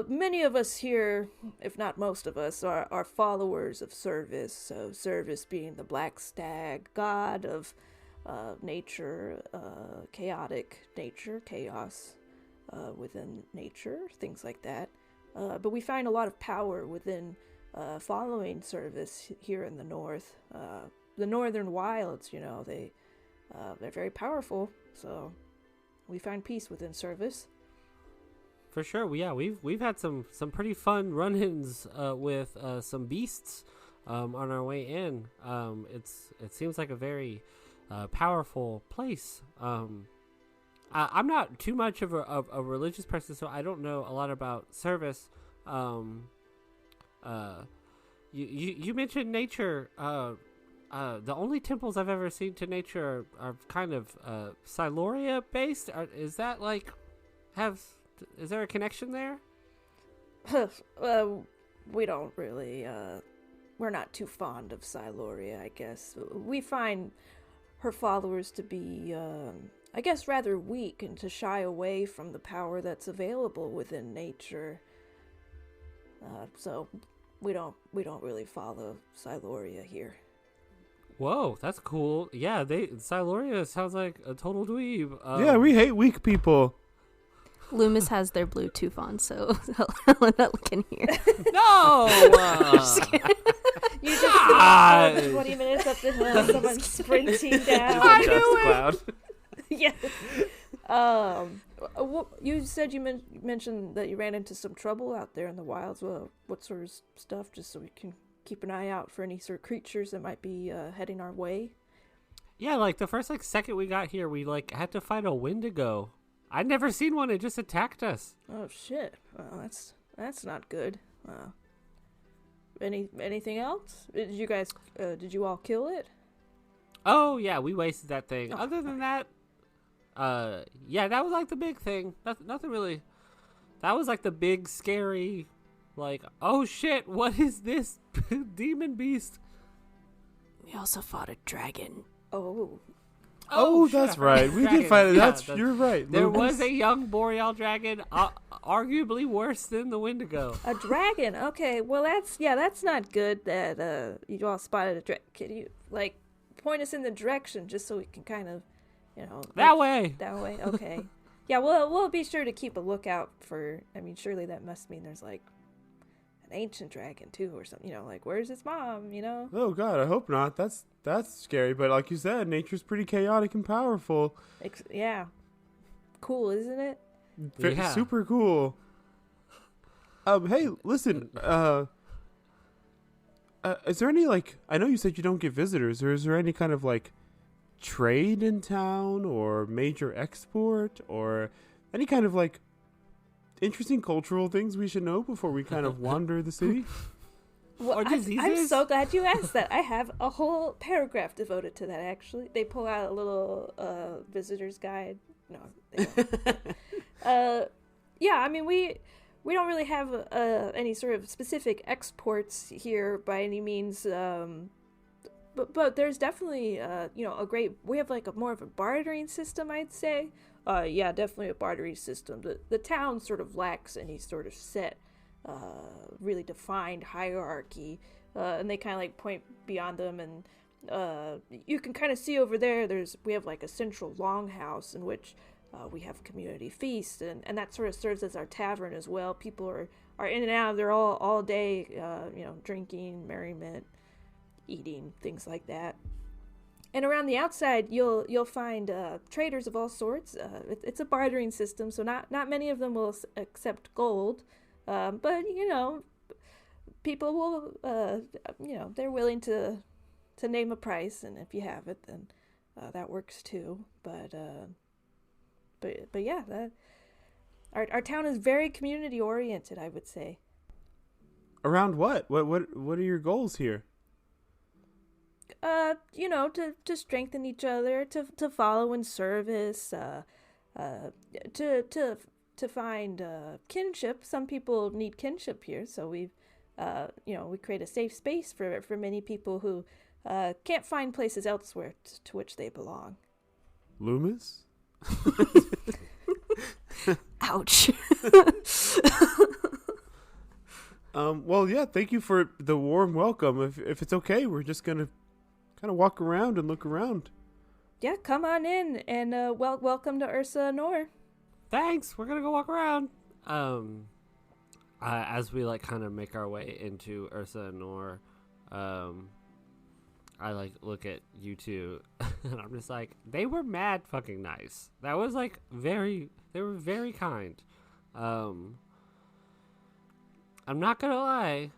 A: Many of us here, if not most of us, are followers of Cervus. So Cervus being the black stag, god of nature, chaotic nature, chaos within nature, things like that. But we find a lot of power within following Cervus here in the north. The northern wilds, they're very powerful. So we find peace within Cervus.
C: For sure, yeah, we've had some pretty fun run-ins with some beasts on our way in. It seems like a very powerful place. I'm not too much of a religious person, so I don't know a lot about Cervus. You mentioned nature. The only temples I've ever seen to nature are kind of Siloria based. Is that like is there a connection there?
A: We don't really, we're not too fond of Siloria, I guess. We find her followers to be, I guess, rather weak and to shy away from the power that's available within nature. So we don't really follow Siloria here.
C: Whoa, that's cool. Yeah, Siloria sounds like a total dweeb.
D: Yeah, we hate weak people.
B: Loomis has their Bluetooth on, so I'll let that look in here.
C: No!
A: You just see 20 minutes up the hill, someone sprinting down.
D: I knew it!
A: Yeah. You said you mentioned that you ran into some trouble out there in the wilds. Well, what sort of stuff, just so we can keep an eye out for any sort of creatures that might be heading our way?
C: Yeah, like the first second we got here, we had to find a Wendigo. I'd never seen one. It just attacked us.
A: Oh shit! Well, that's not good. Anything else? Did you all kill it?
C: Oh yeah, we wasted that thing.
A: Oh,
C: Other than that, yeah, that was like the big thing. Nothing really. That was like the big scary, like, oh shit, what is this demon beast?
B: We also fought a dragon.
D: Oh, that's right. We did fight it. You're right.
C: There was a young boreal dragon, arguably worse than the Wendigo.
A: A dragon. Okay. Well, that's not good. That you all spotted a dragon. Can you point us in the direction just so we can kind of,
C: that way.
A: That way. Okay. Yeah. We'll be sure to keep a lookout for. I mean, surely that must mean there's an ancient dragon too, or something. Where's its mom?
D: Oh God, I hope not. That's scary. But like you said, nature's pretty chaotic and powerful.
A: Yeah. Cool, isn't it?
C: Yeah.
D: Super cool. Hey, listen. Is there any I know you said you don't get visitors, or is there any kind of trade in town, or major export, or any kind of interesting cultural things we should know before we kind of wander the city?
A: Well,
C: or diseases?
A: I'm so glad you asked that. I have a whole paragraph devoted to that, actually. They pull out a little visitor's guide. No, they don't. Yeah, I mean, we don't really have any sort of specific exports here by any means. But there's definitely, we have like a more of a bartering system, I'd say. Yeah, definitely a bartering system. The town sort of lacks any sort of set, really defined hierarchy, and they kind of like point beyond them, and you can kind of see over there. We have like a central longhouse in which we have community feasts, and that sort of serves as our tavern as well. People are in and out of there all day, drinking, merriment, eating, things like that. And around the outside, you'll find traders of all sorts. It's a bartering system, so not many of them will accept gold, but people will, they're willing to name a price, and if you have it, then that works too. But yeah, our town is very community oriented, I would say.
D: Around what? What are your goals here?
A: To strengthen each other, to follow in service, to find kinship. Some people need kinship here, so we create a safe space for many people who can't find places elsewhere to which they belong.
D: Loomis?
B: Ouch.
D: Well, yeah, thank you for the warm welcome. If it's okay, we're just going to kind of walk around and look around.
A: Yeah, come on in, and welcome to Ursa Anore.
C: Thanks. We're gonna go walk around. As we like kind of make our way into Ursa Anore, I like look at you two, and I'm just like, they were mad fucking nice. That was like they were very kind. I'm not gonna lie.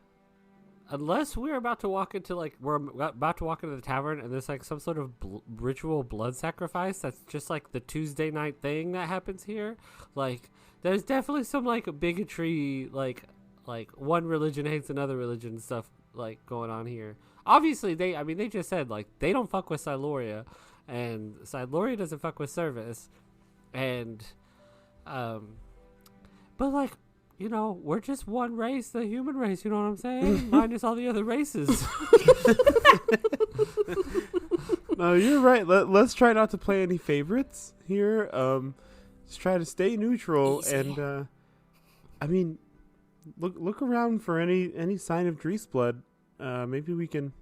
C: Unless we're about to walk into the tavern and there's like some sort of ritual blood sacrifice that's just like the Tuesday night thing that happens here, like there's definitely some like bigotry, like one religion hates another religion stuff like going on here. Obviously they just said like they don't fuck with Siloria, and Siloria doesn't fuck with Cervus, and but like, we're just one race, the human race, you know what I'm saying? Minus all the other races.
D: No, you're right. Let's try not to play any favorites here. Just try to stay neutral.
B: Easy.
D: And, look around for any sign of Drees blood. Maybe we can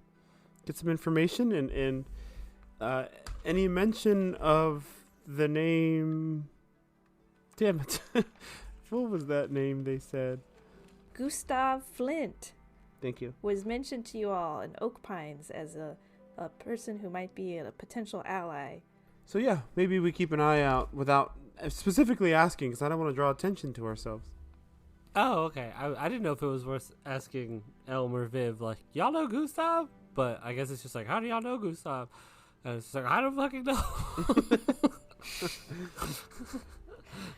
D: get some information. And any mention of the name... Damn it. What was that name they said?
A: Gustav Flint
D: Thank you.
A: was mentioned to you all in Oak Pines as a person who might be a potential ally.
D: So yeah, maybe we keep an eye out without specifically asking, because I don't want to draw attention to ourselves.
C: Oh, okay. I didn't know if it was worth asking Elm or Viv, like, y'all know Gustav? But I guess it's just like, how do y'all know Gustav? And it's just like, I don't fucking know.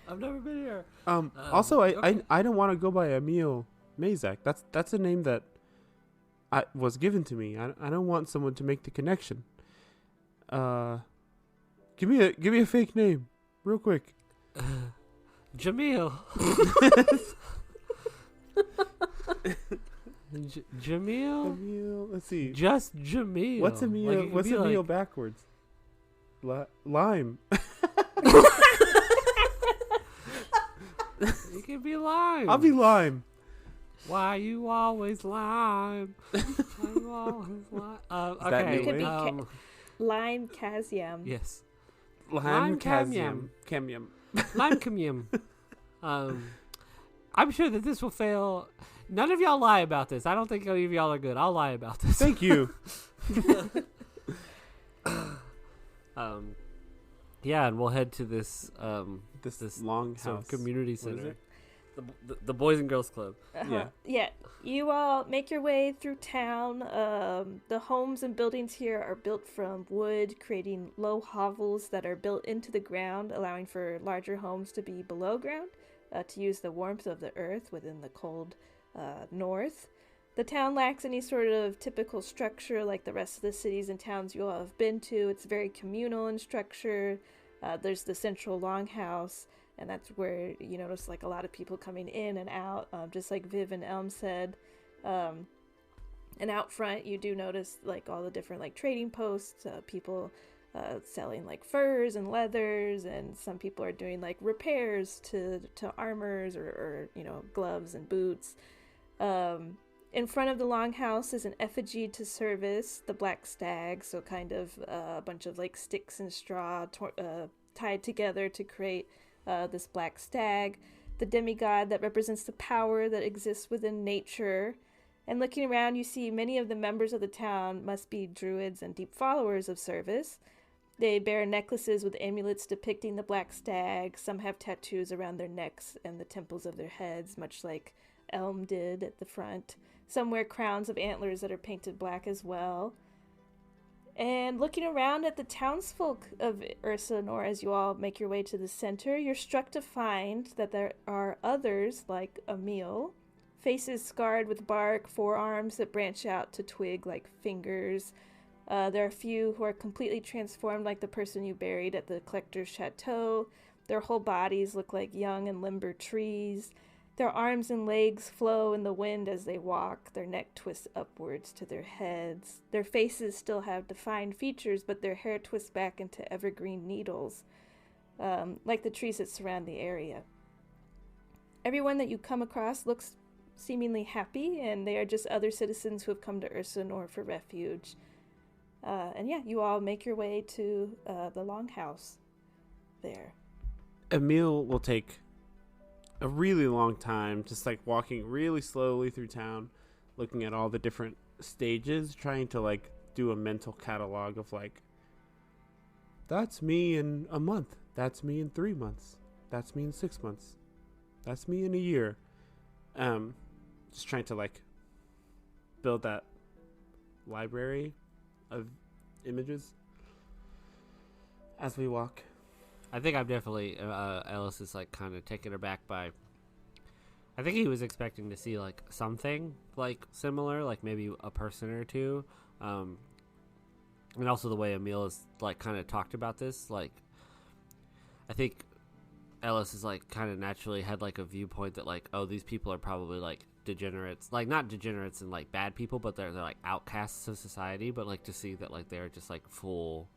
C: I've never been here.
D: Also,
C: okay.
D: I don't want to go by Emil Mazak. That's a name that was given to me. I don't want someone to make the connection. Give me a fake name, real quick.
C: Jamil. Jamil.
D: Emil, let's see.
C: Just Jamil.
D: What's Emil?
C: Like,
D: What's Emil
C: like,
D: backwards? Lime.
C: It can be Lime.
D: I'll be Lime.
C: Why you always lime? Why you always lime?
D: that
C: Okay.
D: new
A: Could be
D: way?
A: Lime Kaziam.
C: Yes.
D: Lime
C: Camyam.
D: Camyam.
C: Lime Camyam. I'm sure that this will fail. None of y'all lie about this. I don't think any of y'all are good. I'll lie about this.
D: Thank you.
C: Yeah, and we'll head to this
D: This long
C: sort of
D: house.
C: community
D: What is
C: center.
D: it?
C: The Boys and Girls Club.
A: Uh-huh. Yeah. You all make your way through town. The homes and buildings here are built from wood, creating low hovels that are built into the ground, allowing for larger homes to be below ground, to use the warmth of the earth within the cold north. The town lacks any sort of typical structure like the rest of the cities and towns you all have been to. It's very communal in structure. There's the central longhouse, and that's where you notice like a lot of people coming in and out, just like Viv and Elm said. And out front, you do notice like all the different like trading posts, people selling like furs and leathers, and some people are doing like repairs to armors or gloves and boots. In front of the longhouse is an effigy to Cervus, the black stag, so kind of a bunch of like sticks and straw tied together to create this black stag, the demigod that represents the power that exists within nature. And looking around, you see many of the members of the town must be druids and deep followers of Cervus. They bear necklaces with amulets depicting the black stag. Some have tattoos around their necks and the temples of their heads, much like Elm did at the front. Some wear crowns of antlers that are painted black as well. And looking around at the townsfolk of Ursa Anore as you all make your way to the center, you're struck to find that there are others like Emil, faces scarred with bark, forearms that branch out to twig like fingers. There are a few who are completely transformed like the person you buried at the collector's chateau. Their whole bodies look like young and limber trees. Their arms and legs flow in the wind as they walk. Their neck twists upwards to their heads. Their faces still have defined features, but their hair twists back into evergreen needles, like the trees that surround the area. Everyone that you come across looks seemingly happy, and they are just other citizens who have come to Ursa Anore for refuge. And yeah, you all make your way to the longhouse there.
D: Emil will take a really long time, just like walking really slowly through town, looking at all the different stages, trying to like do a mental catalog of like, that's me in a month, that's me in 3 months, that's me in 6 months, that's me in a year. Just trying to like build that library of images as we walk.
C: I think I'm definitely Ellis is like kind of taken aback by. I think he was expecting to see like something like similar, like maybe a person or two, and also the way Emil has like kind of talked about this. Like, I think Ellis is like kind of naturally had like a viewpoint that like, oh, these people are probably like degenerates, like not degenerates and like bad people, but they're like outcasts of society. But like to see that like they're just like full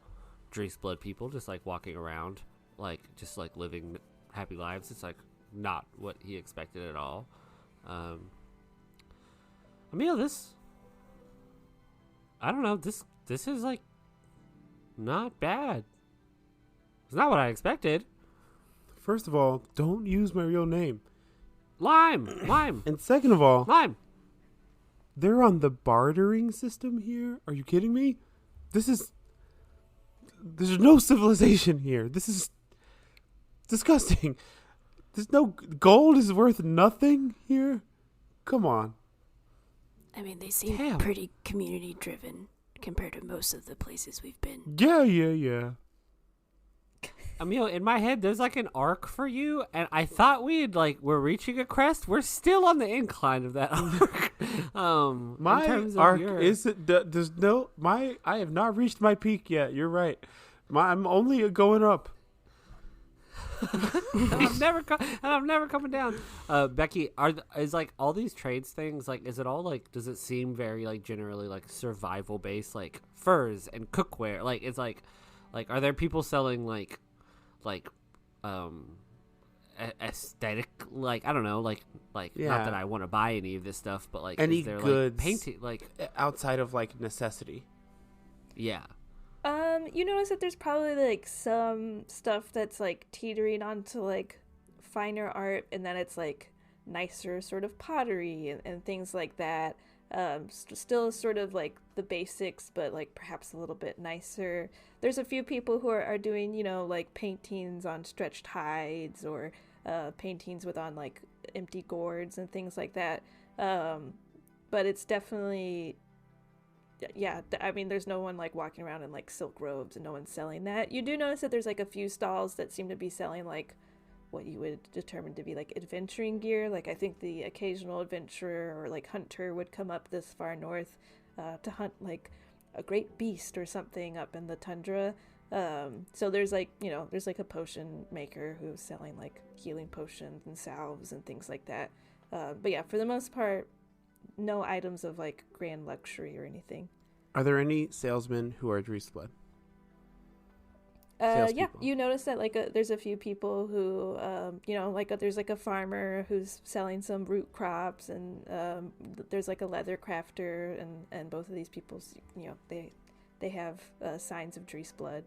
C: Drees blood people, just like walking around, like just like living happy lives. It's like not what he expected at all. Emil, I don't know, this is like not bad. It's not what I expected.
D: First of all, don't use my real name.
C: Lime.
D: And second of all,
C: Lime.
D: they're on the bartering system here. Are you kidding me? There's no civilization here. This is disgusting. There's no gold is worth nothing here. Come on.
B: I mean, they seem
C: Damn.
B: pretty community driven compared to most of the places we've been.
D: Yeah.
C: Emil, in my head, there's like an arc for you, and I thought we're reaching a crest. We're still on the incline of that arc.
D: My arc isn't. I have not reached my peak yet. You're right. I'm only going up.
C: I'm never coming down. Becky, is like all these trades things like, is it all like, does it seem very like generally like survival based, like furs and cookware? Like it's like are there people selling like aesthetic, like I don't know, like
D: Yeah.
C: not that I want to buy any of this stuff, but like
D: Any
C: is there
D: goods
C: like painting, like
D: outside of like necessity?
C: yeah.
A: You notice that there's probably like some stuff that's like teetering onto like finer art, and then it's like nicer sort of pottery and things like that. Still sort of like the basics, but like perhaps a little bit nicer. There's a few people who are doing, like paintings on stretched hides or paintings with on like empty gourds and things like that. But it's definitely, yeah, I mean, there's no one like walking around in like silk robes, and no one's selling that. You do notice that there's like a few stalls that seem to be selling like what you would determine to be like adventuring gear. Like I think the occasional adventurer or like hunter would come up this far north to hunt like a great beast or something up in the tundra. So there's like, there's like a potion maker who's selling like healing potions and salves and things like that. But yeah, for the most part, no items of like grand luxury or anything.
D: Are there any salesmen who are Dreesblood?
A: Yeah, you notice that like there's a few people who, there's like a farmer who's selling some root crops, and there's like a leather crafter, and both of these people, they have signs of Dreesblood.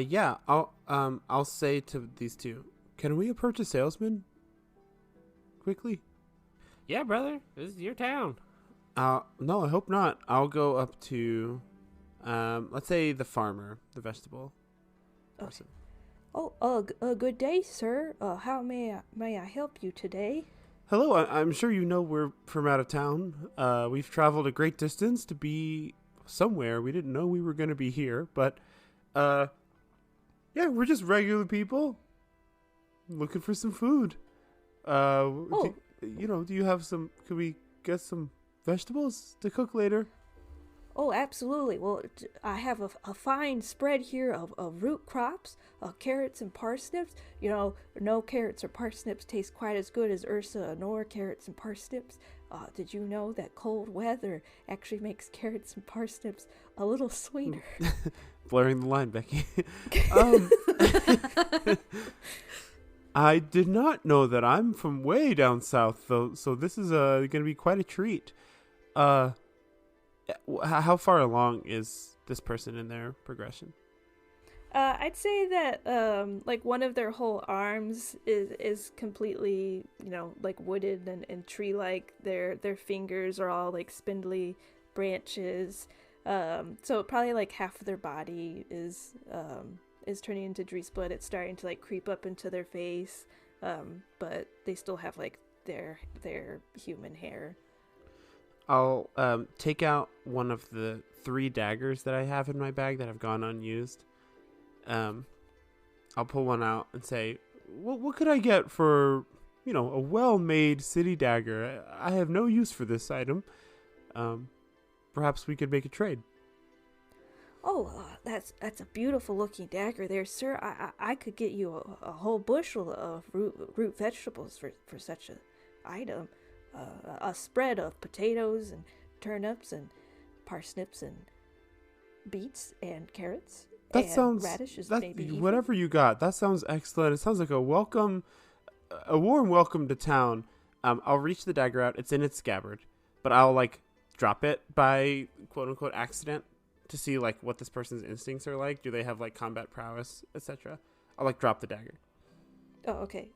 D: Yeah, I'll say to these two, can we approach a salesman quickly?
C: Yeah, brother, this is your town.
D: No, I hope not. I'll go up to, let's say the farmer, the vegetable person.
A: Good day, sir. How may I help you today?
D: Hello, I'm sure you know we're from out of town. We've traveled a great distance to be somewhere. We didn't know we were going to be here, but, yeah, we're just regular people looking for some food. Do you have some, could we get some vegetables to cook later?
A: Oh, absolutely. Well, I have a fine spread here of root crops, carrots and parsnips. No carrots or parsnips taste quite as good as Ursa Anore carrots and parsnips. Did you know that cold weather actually makes carrots and parsnips a little sweeter?
D: Blurring the line, Becky. I did not know that. I'm from way down south, though, so this is going to be quite a treat. How far along is this person in their progression?
A: I'd say that like one of their whole arms is completely, like wooded and tree-like. Their fingers are all like spindly branches. So probably like half of their body is turning into Dreesblood. It's starting to like creep up into their face, but they still have like their human hair.
D: I'll take out one of the 3 daggers that I have in my bag that have gone unused. I'll pull one out and say, what could I get for, a well-made city dagger? I have no use for this item. Perhaps we could make a trade.
A: Oh, that's a beautiful looking dagger there, sir. I could get you a whole bushel of root vegetables for such an item. A spread of potatoes and turnips and parsnips and beets and carrots and radishes. Maybe
D: whatever you got. That sounds excellent. It sounds like a warm welcome to town. I'll reach the dagger out. It's in its scabbard, but I'll like drop it by quote unquote accident to see like what this person's instincts are like. Do they have like combat prowess, etc.? I'll like drop the dagger.
A: Oh, okay.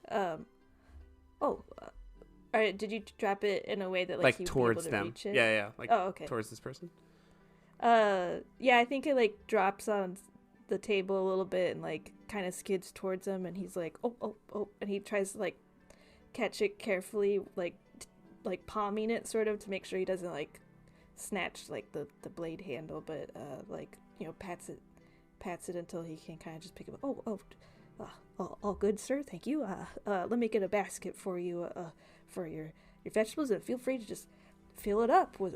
A: All right, did you drop it in a way that like he
D: towards
A: would be able to
D: them?
A: reach it?
D: Yeah, like
A: okay.
D: Towards this person.
A: Yeah, I think it like drops on the table a little bit and like kind of skids towards him, and he's like, oh, and he tries to like catch it carefully, like palming it sort of to make sure he doesn't like snatch like the blade handle, but pats it until he can kind of just pick it up. All good, sir. Thank you. Let me get a basket for you. For your vegetables, and feel free to just fill it up with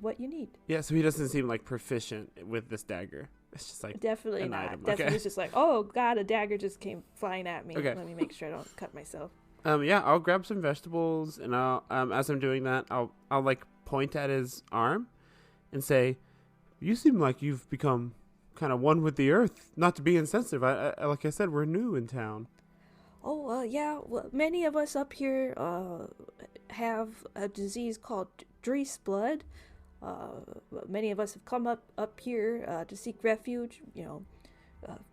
A: what you need.
D: Yeah, so he doesn't seem like proficient with this dagger. It's just like
A: definitely not.
D: Item.
A: Definitely, it's just like, oh god, a dagger just came flying at me.
D: Okay.
A: Let me make sure I don't cut myself.
D: Yeah, I'll grab some vegetables, and I'll as I'm doing that, I'll like point at his arm, and say, "You seem like you've become kind of one with the earth. Not to be insensitive. I like I said, we're new in town."
A: Oh, yeah. Well, many of us up here have a disease called Dreesblood. Many of us have come up here to seek refuge.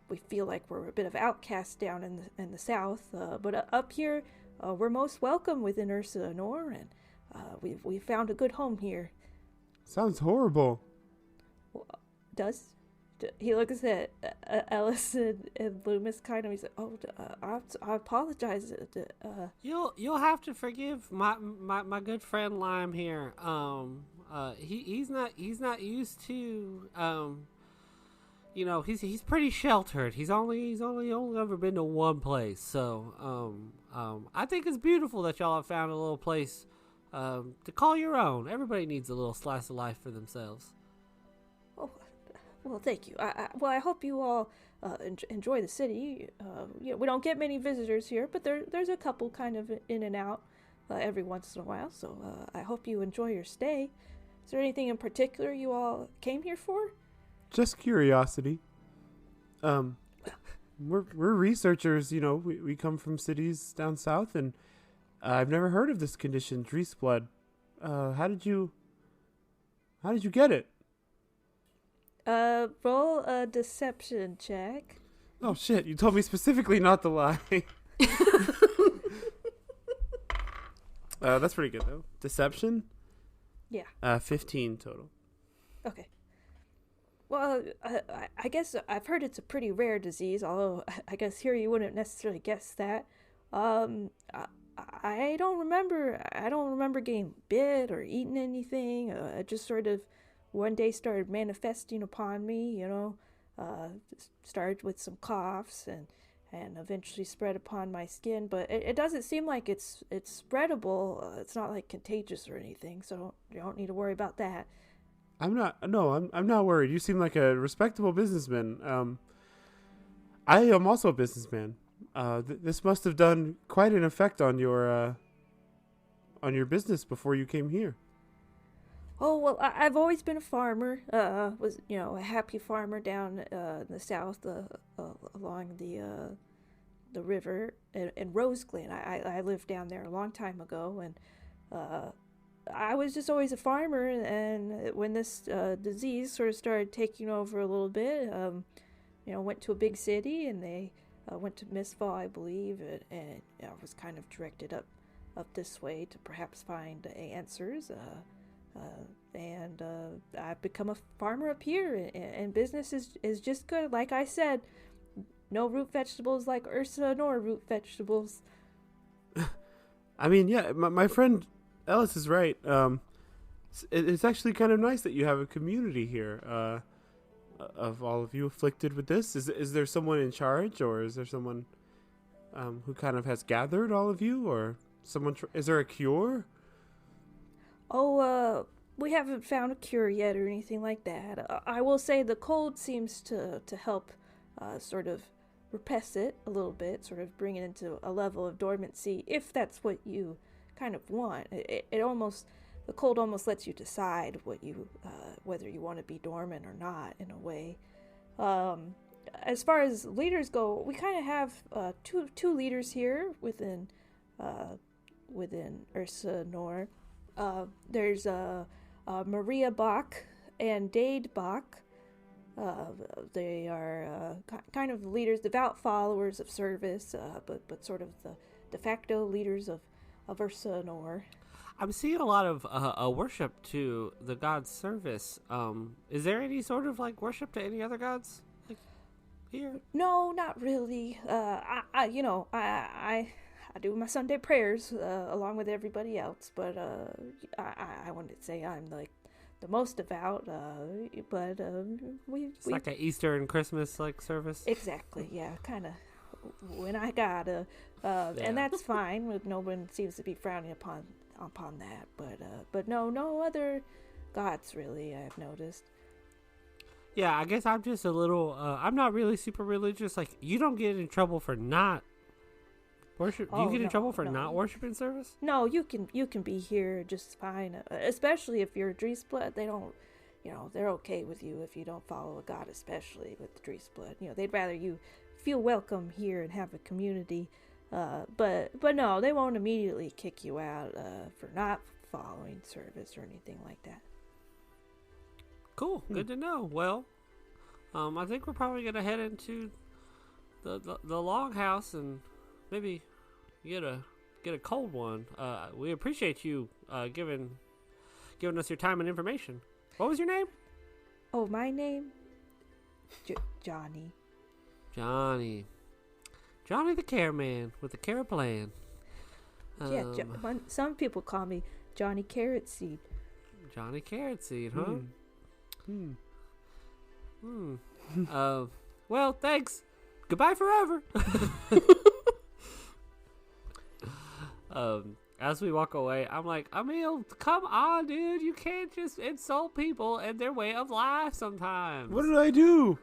A: We feel like we're a bit of outcasts down in the south, but up here we're most welcome within Ursa Anore, and we found a good home here.
D: Sounds horrible.
A: Does? He looks at Ellis and Loomis kind of. He's like, "Oh, I apologize."
C: You'll have to forgive my good friend Lime here. He's not used to he's pretty sheltered. He's only ever been to one place. So I think it's beautiful that y'all have found a little place to call your own. Everybody needs a little slice of life for themselves.
A: Oh, well, thank you. I hope you all enjoy the city. We don't get many visitors here, but there's a couple kind of in and out every once in a while. So I hope you enjoy your stay. Is there anything in particular you all came here for?
D: Just curiosity. We're researchers. We come from cities down south, and I've never heard of this condition, Drees blood. How did you get it?
A: Roll a deception check.
D: Oh shit! You told me specifically not to lie. That's pretty good though. Deception.
A: Yeah.
D: 15 total.
A: Okay. Well, I guess I've heard it's a pretty rare disease, although I guess here you wouldn't necessarily guess that. I don't remember getting bit or eating anything. It just sort of one day started manifesting upon me, started with some coughs and eventually spread upon my skin. But it doesn't seem like it's spreadable. It's not like contagious or anything, so you don't need to worry about that.
D: I'm not worried. You seem like a respectable businessman. I am also a businessman. This must have done quite an effect on your business before you came here.
A: Oh, well, I've always been a farmer. Was a happy farmer down in the south, along the river in Rose Glen. I lived down there a long time ago, and I was just always a farmer. And when this disease sort of started taking over a little bit, went to a big city, and they went to Misfall, I believe, and I was kind of directed up this way to perhaps find answers. And I've become a farmer up here, and business is just good. Like I said, no root vegetables like Ursa Anore root vegetables.
D: I mean, yeah, my friend Ellis is right. It's actually kind of nice that you have a community here of all of you afflicted with this. Is there someone in charge, or is there someone who kind of has gathered all of you, or someone? Is there a cure?
A: Oh, we haven't found a cure yet or anything like that. I will say the cold seems to help sort of repress it a little bit, sort of bring it into a level of dormancy, if that's what you kind of want. The cold almost lets you decide whether you want to be dormant or not, in a way. As far as leaders go, we kind of have two leaders here within Ursa Anore. There's Maria Bach and Dade Bach. They are kind of leaders, devout followers of Cervus, but sort of the de facto leaders of Ursa Anore.
C: I'm seeing a lot of worship to the god Cervus. Is there any sort of like worship to any other gods here?
A: No, not really. I do my Sunday prayers along with everybody else, but I wouldn't say I'm like the most devout. But we
C: like an Easter and Christmas like service.
A: Exactly. Yeah, kind of. When I gotta, and that's fine. No one seems to be frowning upon that. But no other gods really. I've noticed.
C: Yeah, I guess I'm just a little. I'm not really super religious. Like, you don't get in trouble for not worship. Do you get in trouble for not worshiping Cervus?
A: No, you can be here just fine. Especially if you're a Drees blood, they don't. They're okay with you if you don't follow a god, especially with the Drees blood. They'd rather you feel welcome here and have a community. But no, they won't immediately kick you out for not following Cervus or anything like that.
C: Cool, good to know. Well, I think we're probably gonna head into the longhouse and maybe get a cold one. We appreciate you giving us your time and information. What was your name?
A: Oh, my name? Johnny.
C: Johnny the Care Man with the Care Plan.
A: Yeah, some people call me Johnny Carrot Seed.
C: Johnny Carrot Seed, huh? Well, thanks. Goodbye forever. As we walk away, I'm like, Emil, come on, dude. You can't just insult people and their way of life sometimes.
D: What did I do?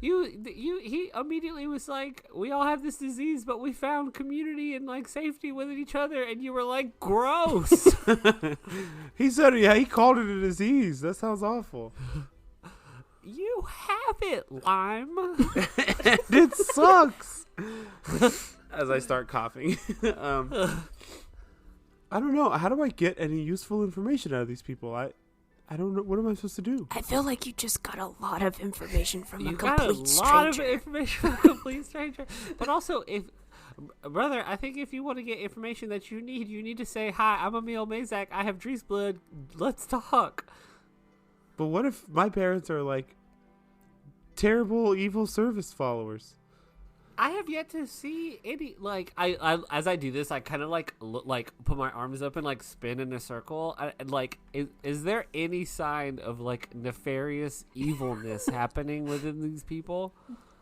C: He immediately was like, we all have this disease, but we found community and like safety with each other, and you were like, gross.
D: He said, yeah, he called it a disease. That sounds awful.
C: You have it, Lime.
D: And it sucks. As I start coughing. I don't know. How do I get any useful information out of these people? I don't know. What am I supposed to do?
B: I feel like you just got a lot of information from a
C: You got a
B: complete
C: lot
B: stranger.
C: of information from a complete stranger. But also, brother, I think if you want to get information that you need to say, hi, I'm Emil Mazak. I have Drees blood. Let's talk.
D: But what if my parents are like terrible, evil Cervus followers?
C: I have yet to see any, like, I as I do this, I kind of like put my arms up and like spin in a circle. Is there any sign of like nefarious evilness happening within these people?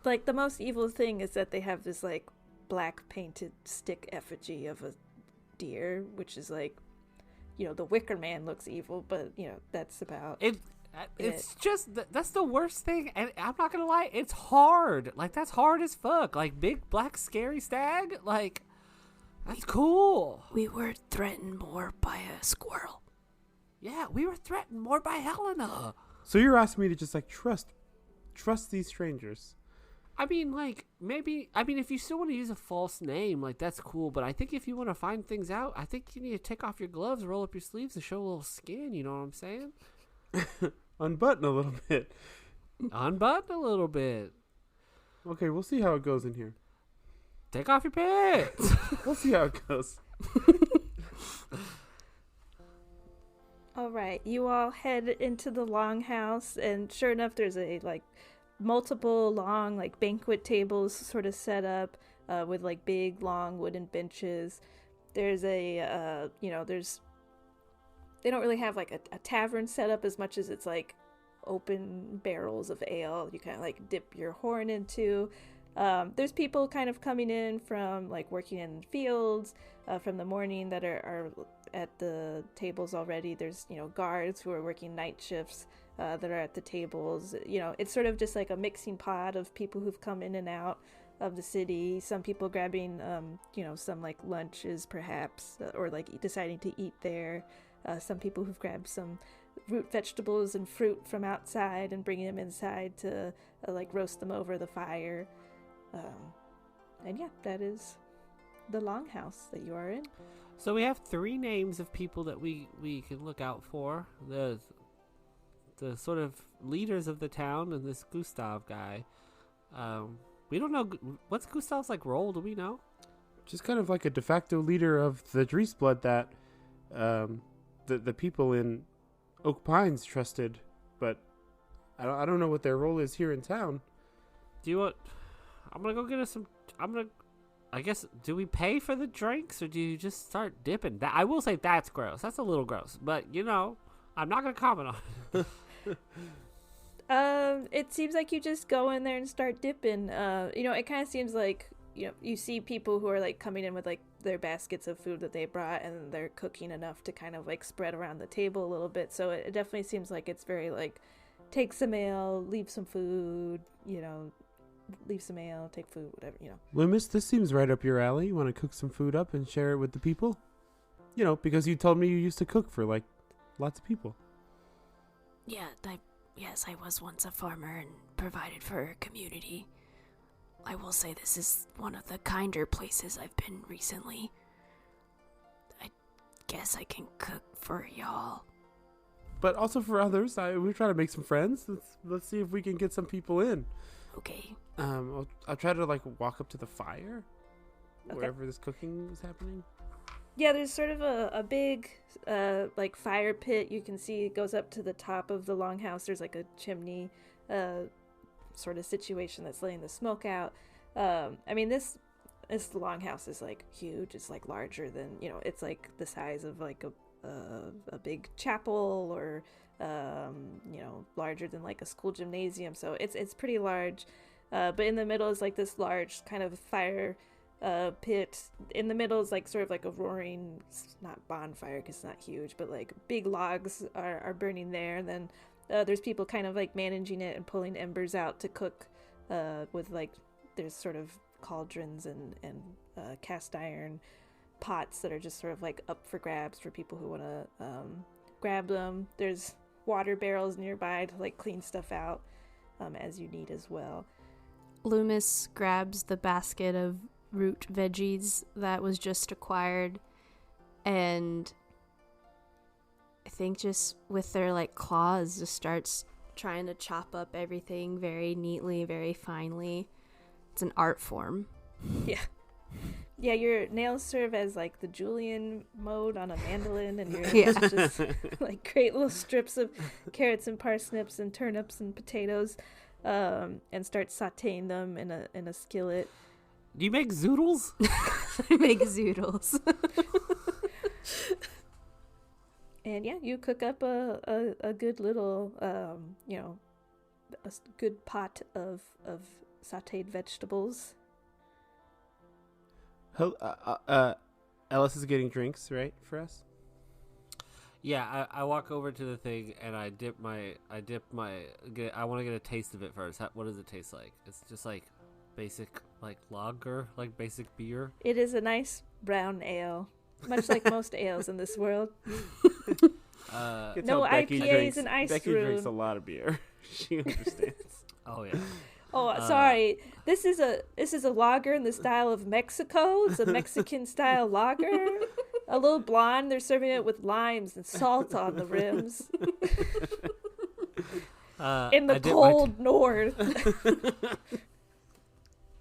A: Like, the most evil thing is that they have this, like, black painted stick effigy of a deer, which is like, you know, the Wicker Man looks evil, but, you know, that's about
C: It's just that's the worst thing, and I'm not gonna lie, it's hard. Like, that's hard as fuck. Like, big black scary stag, like, that's cool.
B: We were threatened more by a squirrel.
C: Yeah, we were threatened more by Helena.
D: So you're asking me to just like trust these strangers?
C: I mean, like, maybe, if you still want to use a false name, like, that's cool, but I think if you want to find things out, I think you need to take off your gloves, roll up your sleeves, and show a little skin, you know what I'm saying?
D: Unbutton a little bit.
C: Unbutton a little bit.
D: Okay, we'll see how it goes in here.
C: Take off your pants.
D: We'll see how it goes.
A: All right, you all head into the longhouse, and sure enough, there's a like multiple long like banquet tables sort of set up with like big long wooden benches. There's a they don't really have like a tavern set up as much as it's like open barrels of ale you kind of like dip your horn into. There's people kind of coming in from like working in fields from the morning that are at the tables already. There's, you know, guards who are working night shifts that are at the tables. You know, it's sort of just like a mixing pot of people who've come in and out of the city. Some people grabbing, some like lunches perhaps, or like deciding to eat there. Some people who've grabbed some root vegetables and fruit from outside and bringing them inside to like roast them over the fire. And yeah, that is the longhouse that you are in.
C: So we have 3 names of people that we can look out for. The sort of leaders of the town and this Gustav guy. We don't know what's Gustav's like role. Do we know?
D: Just kind of like a de facto leader of the Dreesblood that the people in Oak Pines trusted, but I don't know what their role is here in town.
C: Do you want? I'm gonna go get us some. I guess, do we pay for the drinks or do you just start dipping? That I will say that's gross. That's a little gross, but you know, I'm not gonna comment on it.
A: It seems like you just go in there and start dipping. It kind of seems like, you know, you see people who are like coming in with like their baskets of food that they brought, and they're cooking enough to kind of like spread around the table a little bit. So it definitely seems like it's very like, take some ale, leave some food, you know, leave some ale, take food, whatever, you know.
D: Loomis, this seems right up your alley. You want to cook some food up and share it with the people? You know, because you told me you used to cook for like lots of people.
B: Yeah, yes, I was once a farmer and provided for a community. I will say this is one of the kinder places I've been recently. I guess I can cook for y'all.
D: But also for others. We're trying to make some friends. Let's see if we can get some people in.
B: Okay.
D: I'll try to like walk up to the fire,
A: Okay.
D: wherever this cooking is happening.
A: Yeah, there's sort of a big like fire pit. You can see it goes up to the top of the longhouse. There's like a chimney sort of situation that's letting the smoke out. I mean, this longhouse is like huge. It's like larger than, you know, it's like the size of like a big chapel or larger than like a school gymnasium. So it's pretty large. But in the middle is like this large kind of fire pit. In the middle is like sort of like a roaring, not bonfire because it's not huge, but like big logs are burning there. And then there's people kind of like managing it and pulling embers out to cook with like, there's sort of cauldrons and cast iron pots that are just sort of like up for grabs for people who want to grab them. There's water barrels nearby to like clean stuff out as you need as well.
B: Loomis grabs the basket of root veggies that was just acquired, and I think just with their like claws just starts trying to chop up everything very neatly, very finely. It's an art form.
A: Yeah, your nails serve as like the Julian mode on a mandolin, and you're just like great little strips of carrots and parsnips and turnips and potatoes, and start sauteing them in a skillet.
C: Do you make zoodles?
B: I make zoodles.
A: And yeah, you cook up a good little, a good pot of sauteed vegetables.
D: Ellis is getting drinks, right, for us?
C: Yeah, I walk over to the thing and I want to get a taste of it first. What does it taste like? It's just like basic like lager, like basic beer.
A: It is a nice brown ale, much like most ales in this world. No IPAs and ice
D: Becky
A: brew.
D: drinks a lot of beer. She understands.
C: Oh yeah.
A: Oh, sorry. This is a lager in the style of Mexico. It's a Mexican style lager. A little blonde. They're serving it with limes and salt on the rims. In the cold north.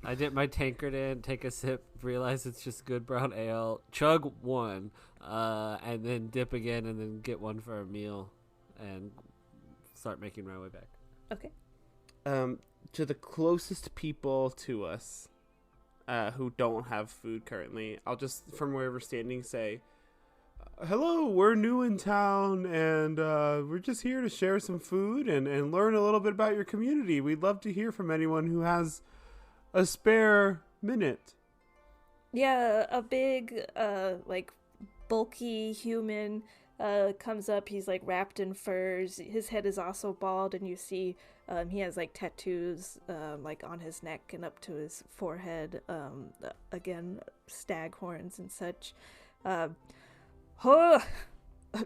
C: I dip my tankard in, take a sip, realize it's just good brown ale, chug one, and then dip again, and then get one for a meal, and start making my way back.
A: Okay.
D: To the closest people to us who don't have food currently, I'll just, from where we're standing, say, hello, we're new in town, and we're just here to share some food and learn a little bit about your community. We'd love to hear from anyone who has a spare minute.
A: Yeah, a big, like, bulky human comes up. He's, like, wrapped in furs. His head is also bald, and you see he has, like, tattoos, like, on his neck and up to his forehead. Again, stag horns and such.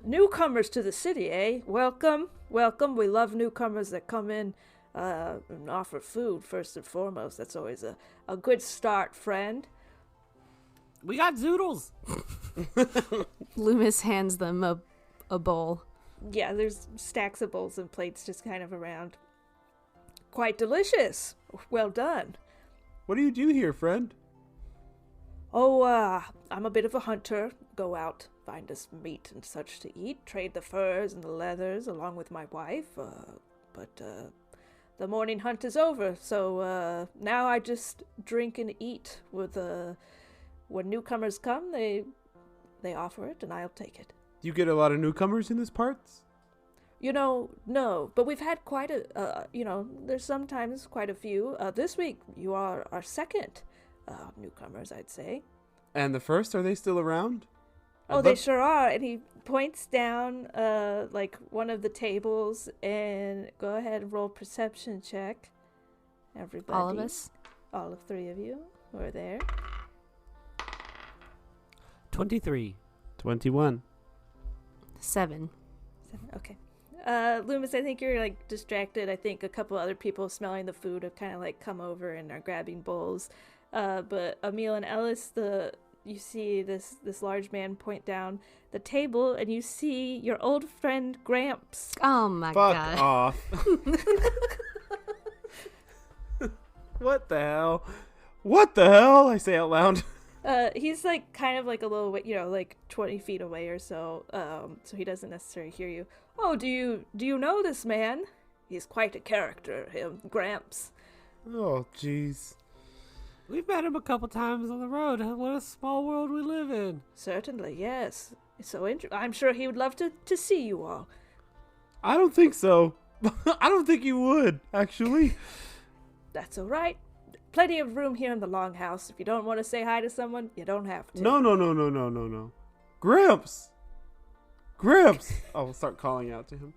A: Newcomers to the city, eh? Welcome. We love newcomers that come in and offer food first and foremost. That's always a good start, friend.
C: We got zoodles.
B: Loomis hands them a bowl.
A: Yeah, there's stacks of bowls and plates just kind of around. Quite delicious. Well done.
D: What do you do here, friend?
A: Oh, I'm a bit of a hunter. Go out, find us meat and such to eat, trade the furs and the leathers along with my wife. But the morning hunt is over, so now I just drink and eat. When newcomers come, they offer it, and I'll take it.
D: Do you get a lot of newcomers in this parts?
A: No, but we've had quite there's sometimes quite a few. This week, you are our second newcomers, I'd say.
D: And the first, are they still around?
A: Oh, they sure are. And he points down, like, one of the tables, and go ahead and roll perception check. Everybody.
B: All of us?
A: All of three of you who are there.
C: 23.
D: 21.
B: 7.
A: Okay. Loomis, I think you're, like, distracted. I think a couple other people smelling the food have kind of, like, come over and are grabbing bowls. But Emil and Ellis, you see this large man point down the table, and you see your old friend Gramps.
B: Oh my God.
D: Fuck off. What the hell? What the hell? I say out loud.
A: He's like kind of like a little, like 20 feet away or so. So he doesn't necessarily hear you. Oh, do you know this man? He's quite a character, him, Gramps.
D: Oh, jeez.
C: We've met him a couple times on the road. What a small world we live in.
A: Certainly, yes. So I'm sure he would love to see you all.
D: I don't think so. I don't think you would, actually.
A: That's all right. Plenty of room here in the longhouse. If you don't want to say hi to someone, you don't have to.
D: No. Gramps! Gramps! I'll start calling out to him.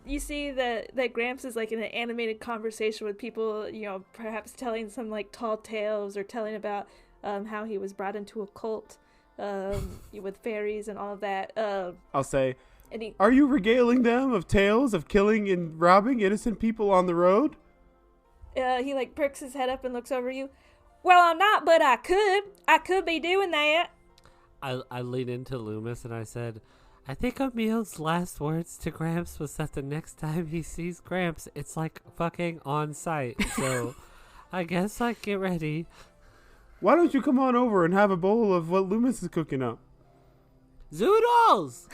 A: You see that Gramps is like in an animated conversation with people, perhaps telling some like tall tales or telling about how he was brought into a cult with fairies and all of that.
D: I'll say, are you regaling them of tales of killing and robbing innocent people on the road?
A: He like perks his head up and looks over you. Well, I'm not, but I could. I could be doing that.
C: I leaned into Loomis and I said, I think Emil's last words to Gramps was that the next time he sees Gramps, it's like fucking on sight. So I guess like get ready.
D: Why don't you come on over and have a bowl of what Loomis is cooking up?
C: Zoodles!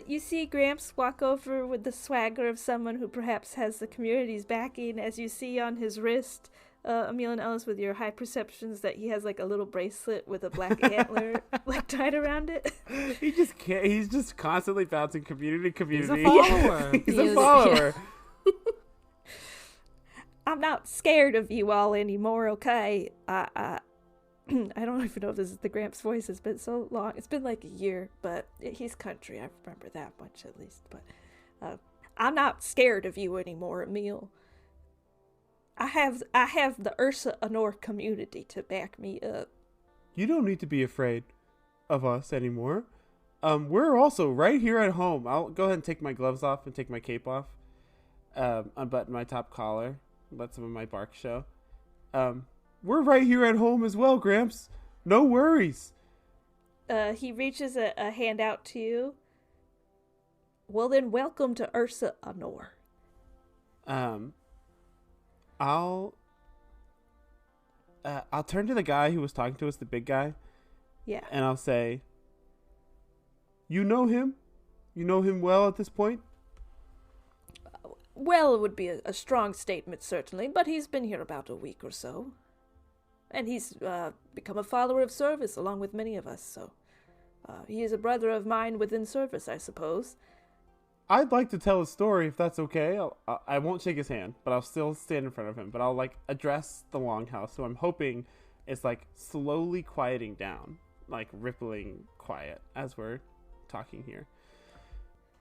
A: You see Gramps walk over with the swagger of someone who perhaps has the community's backing, as you see on his wrist, Emil and Ellis, with your high perceptions, that he has like a little bracelet with a black antler like tied around it.
D: He just can't. He's just constantly bouncing community.
C: He's a follower.
D: He's a follower.
A: Yeah. I'm not scared of you all anymore, okay? I don't even know if this is the Gramps voice. It's been so long. It's been like a year, but he's country. I remember that much at least. But I'm not scared of you anymore, Emil. I have the Ursa Anore community to back me up.
D: You don't need to be afraid of us anymore. We're also right here at home. I'll go ahead and take my gloves off and take my cape off. Unbutton my top collar. Let some of my bark show. We're right here at home as well, Gramps. No worries.
A: He reaches a hand out to you. Well then, welcome to Ursa Anore.
D: I'll turn to the guy who was talking to us, the big guy.
A: Yeah.
D: And I'll say, you know him? You know him well at this point?
A: Well, it would be a strong statement, certainly, but he's been here about a week or so. And he's become a follower of Cervus, along with many of us, so he is a brother of mine within Cervus, I suppose.
D: I'd like to tell a story, if that's okay. I won't shake his hand, but I'll still stand in front of him. But I'll, like, address the longhouse, so I'm hoping it's, like, slowly quieting down, like, rippling quiet as we're talking here.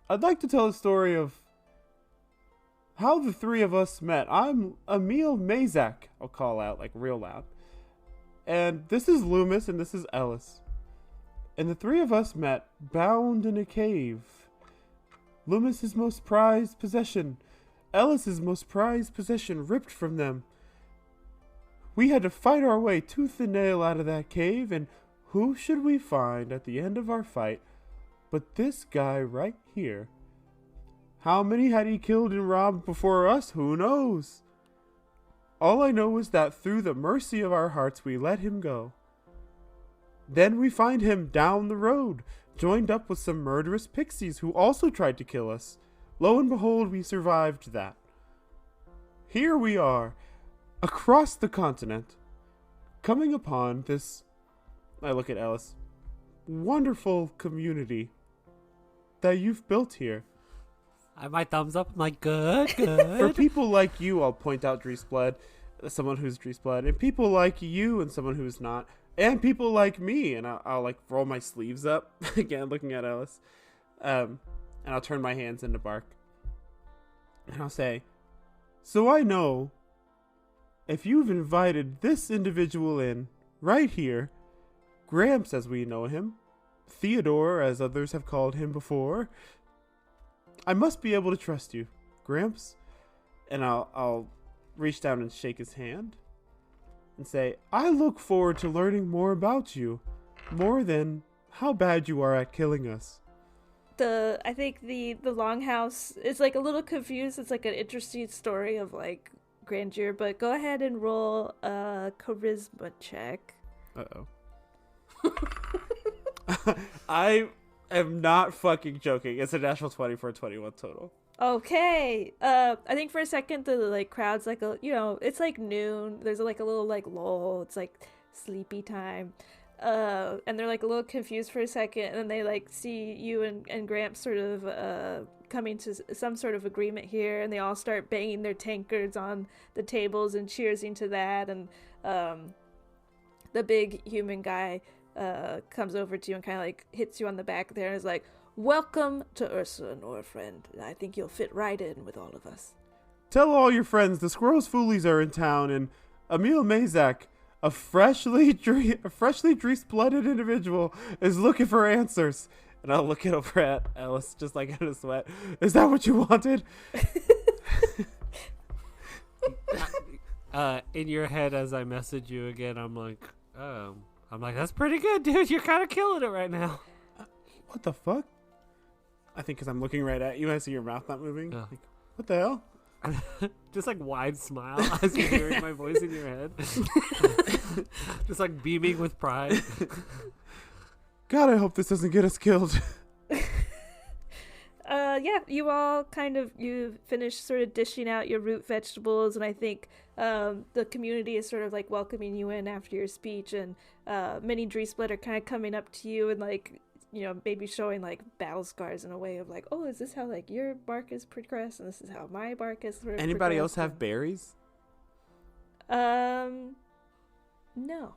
D: I'd like to tell a story of how the three of us met. I'm Emil Mazak, I'll call out, like, real loud. And this is Loomis, and this is Ellis. And the three of us met bound in a cave. Loomis's most prized possession, Ellis's most prized possession ripped from them. We had to fight our way tooth and nail out of that cave, and who should we find at the end of our fight but this guy right here? How many had he killed and robbed before us? Who knows? All I know is that through the mercy of our hearts we let him go. Then we find him down the road, joined up with some murderous pixies who also tried to kill us. Lo and behold, we survived that. Here we are, across the continent, coming upon this, I look at Ellis, wonderful community that you've built here.
C: I have my thumbs up. I'm like, good.
D: For people like you, I'll point out Dreesblood, someone who's Dreesblood, and people like you and someone who's not, and people like me, and I'll like roll my sleeves up, again, looking at Ellis, and I'll turn my hands into bark, and I'll say, so I know if you've invited this individual in, right here, Gramps as we know him, Theodore as others have called him before, I must be able to trust you, Gramps. And I'll reach down and shake his hand and say, I look forward to learning more about you, more than how bad you are at killing us.
A: I think the longhouse is like a little confused. It's like an interesting story of like grandeur, but go ahead and roll a charisma check.
D: Uh-oh. I am not fucking joking. It's a natural 20 for a 21 total.
A: Okay. I think for a second the like crowd's like it's like noon. There's like a little like lull. It's like sleepy time. and they're like a little confused for a second, and then they like see you and Gramps sort of coming to some sort of agreement here, and they all start banging their tankards on the tables and cheersing to that, and the big human guy comes over to you and kind of like hits you on the back there and is like, "Welcome to Ursa Anore, friend. I think you'll fit right in with all of us.
D: Tell all your friends the Squirrel's Foolies are in town, and Emil Mazak, a freshly grease-blooded individual, is looking for answers." And I'll look it over at Alice, just like in a sweat. "Is that what you wanted?"
C: In your head, as I message you again, I'm like, that's pretty good, dude. You're kind of killing it right now.
D: What the fuck? I think because I'm looking right at you, I see your mouth not moving.
C: Oh.
D: Like, what the hell?
C: Just like wide smile as you're hearing my voice in your head. Just like beaming with pride.
D: God, I hope this doesn't get us killed.
A: Yeah, you all you finish sort of dishing out your root vegetables, and I think the community is sort of like welcoming you in after your speech, and many Dreesplit are kind of coming up to you and like, you know, maybe showing like battle scars in a way of like, "Oh, is this how like your bark is progressed, and this is how my bark is sort of
D: Anybody else
A: progressed?"
D: have berries?
A: No.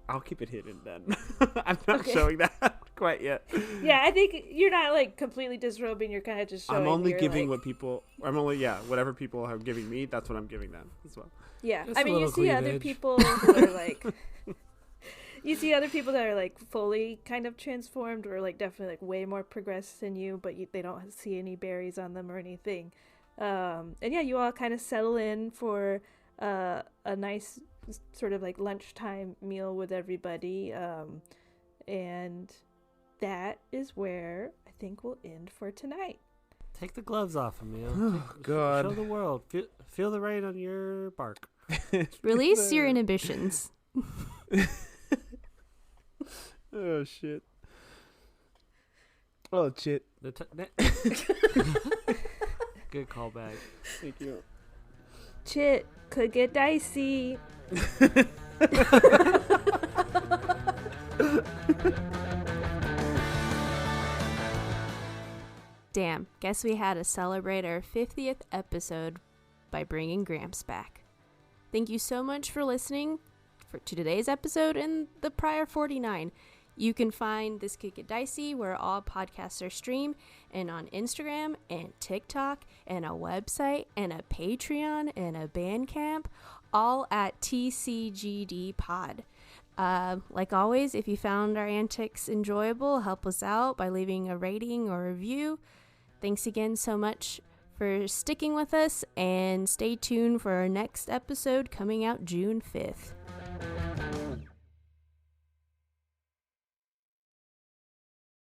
D: I'll keep it hidden then. I'm not showing that quite yet.
A: Yeah, I think you're not like completely disrobing. You're kind of just showing.
D: I'm only
A: your,
D: giving
A: like,
D: whatever people are giving me, that's what I'm giving them as well.
A: Yeah,
C: Just
A: I
C: a
A: mean, you
C: little
A: see other
C: cleavage.
A: people who are like, you see other people that are like fully kind of transformed or like definitely like way more progressed than you, but they don't see any berries on them or anything. And yeah, you all kind of settle in for a nice sort of like lunchtime meal with everybody. And that is where I think we'll end for tonight.
C: Take the gloves off, Emil.
D: Oh, God.
C: Show the world. Feel the rain on your bark.
B: Release your inhibitions.
D: Oh, shit. Oh, shit.
C: Good callback.
D: Thank you.
A: Chit could get dicey.
B: Damn, guess we had to celebrate our 50th episode by bringing Gramps back. Thank you so much for listening to today's episode and the prior 49. You can find This Could Get Dicey where all podcasts are streamed, and on Instagram and TikTok and a website and a Patreon and a Bandcamp, all at TCGD Pod. Like always, if you found our antics enjoyable, help us out by leaving a rating or review. Thanks again so much for sticking with us, and stay tuned for our next episode coming out June 5th.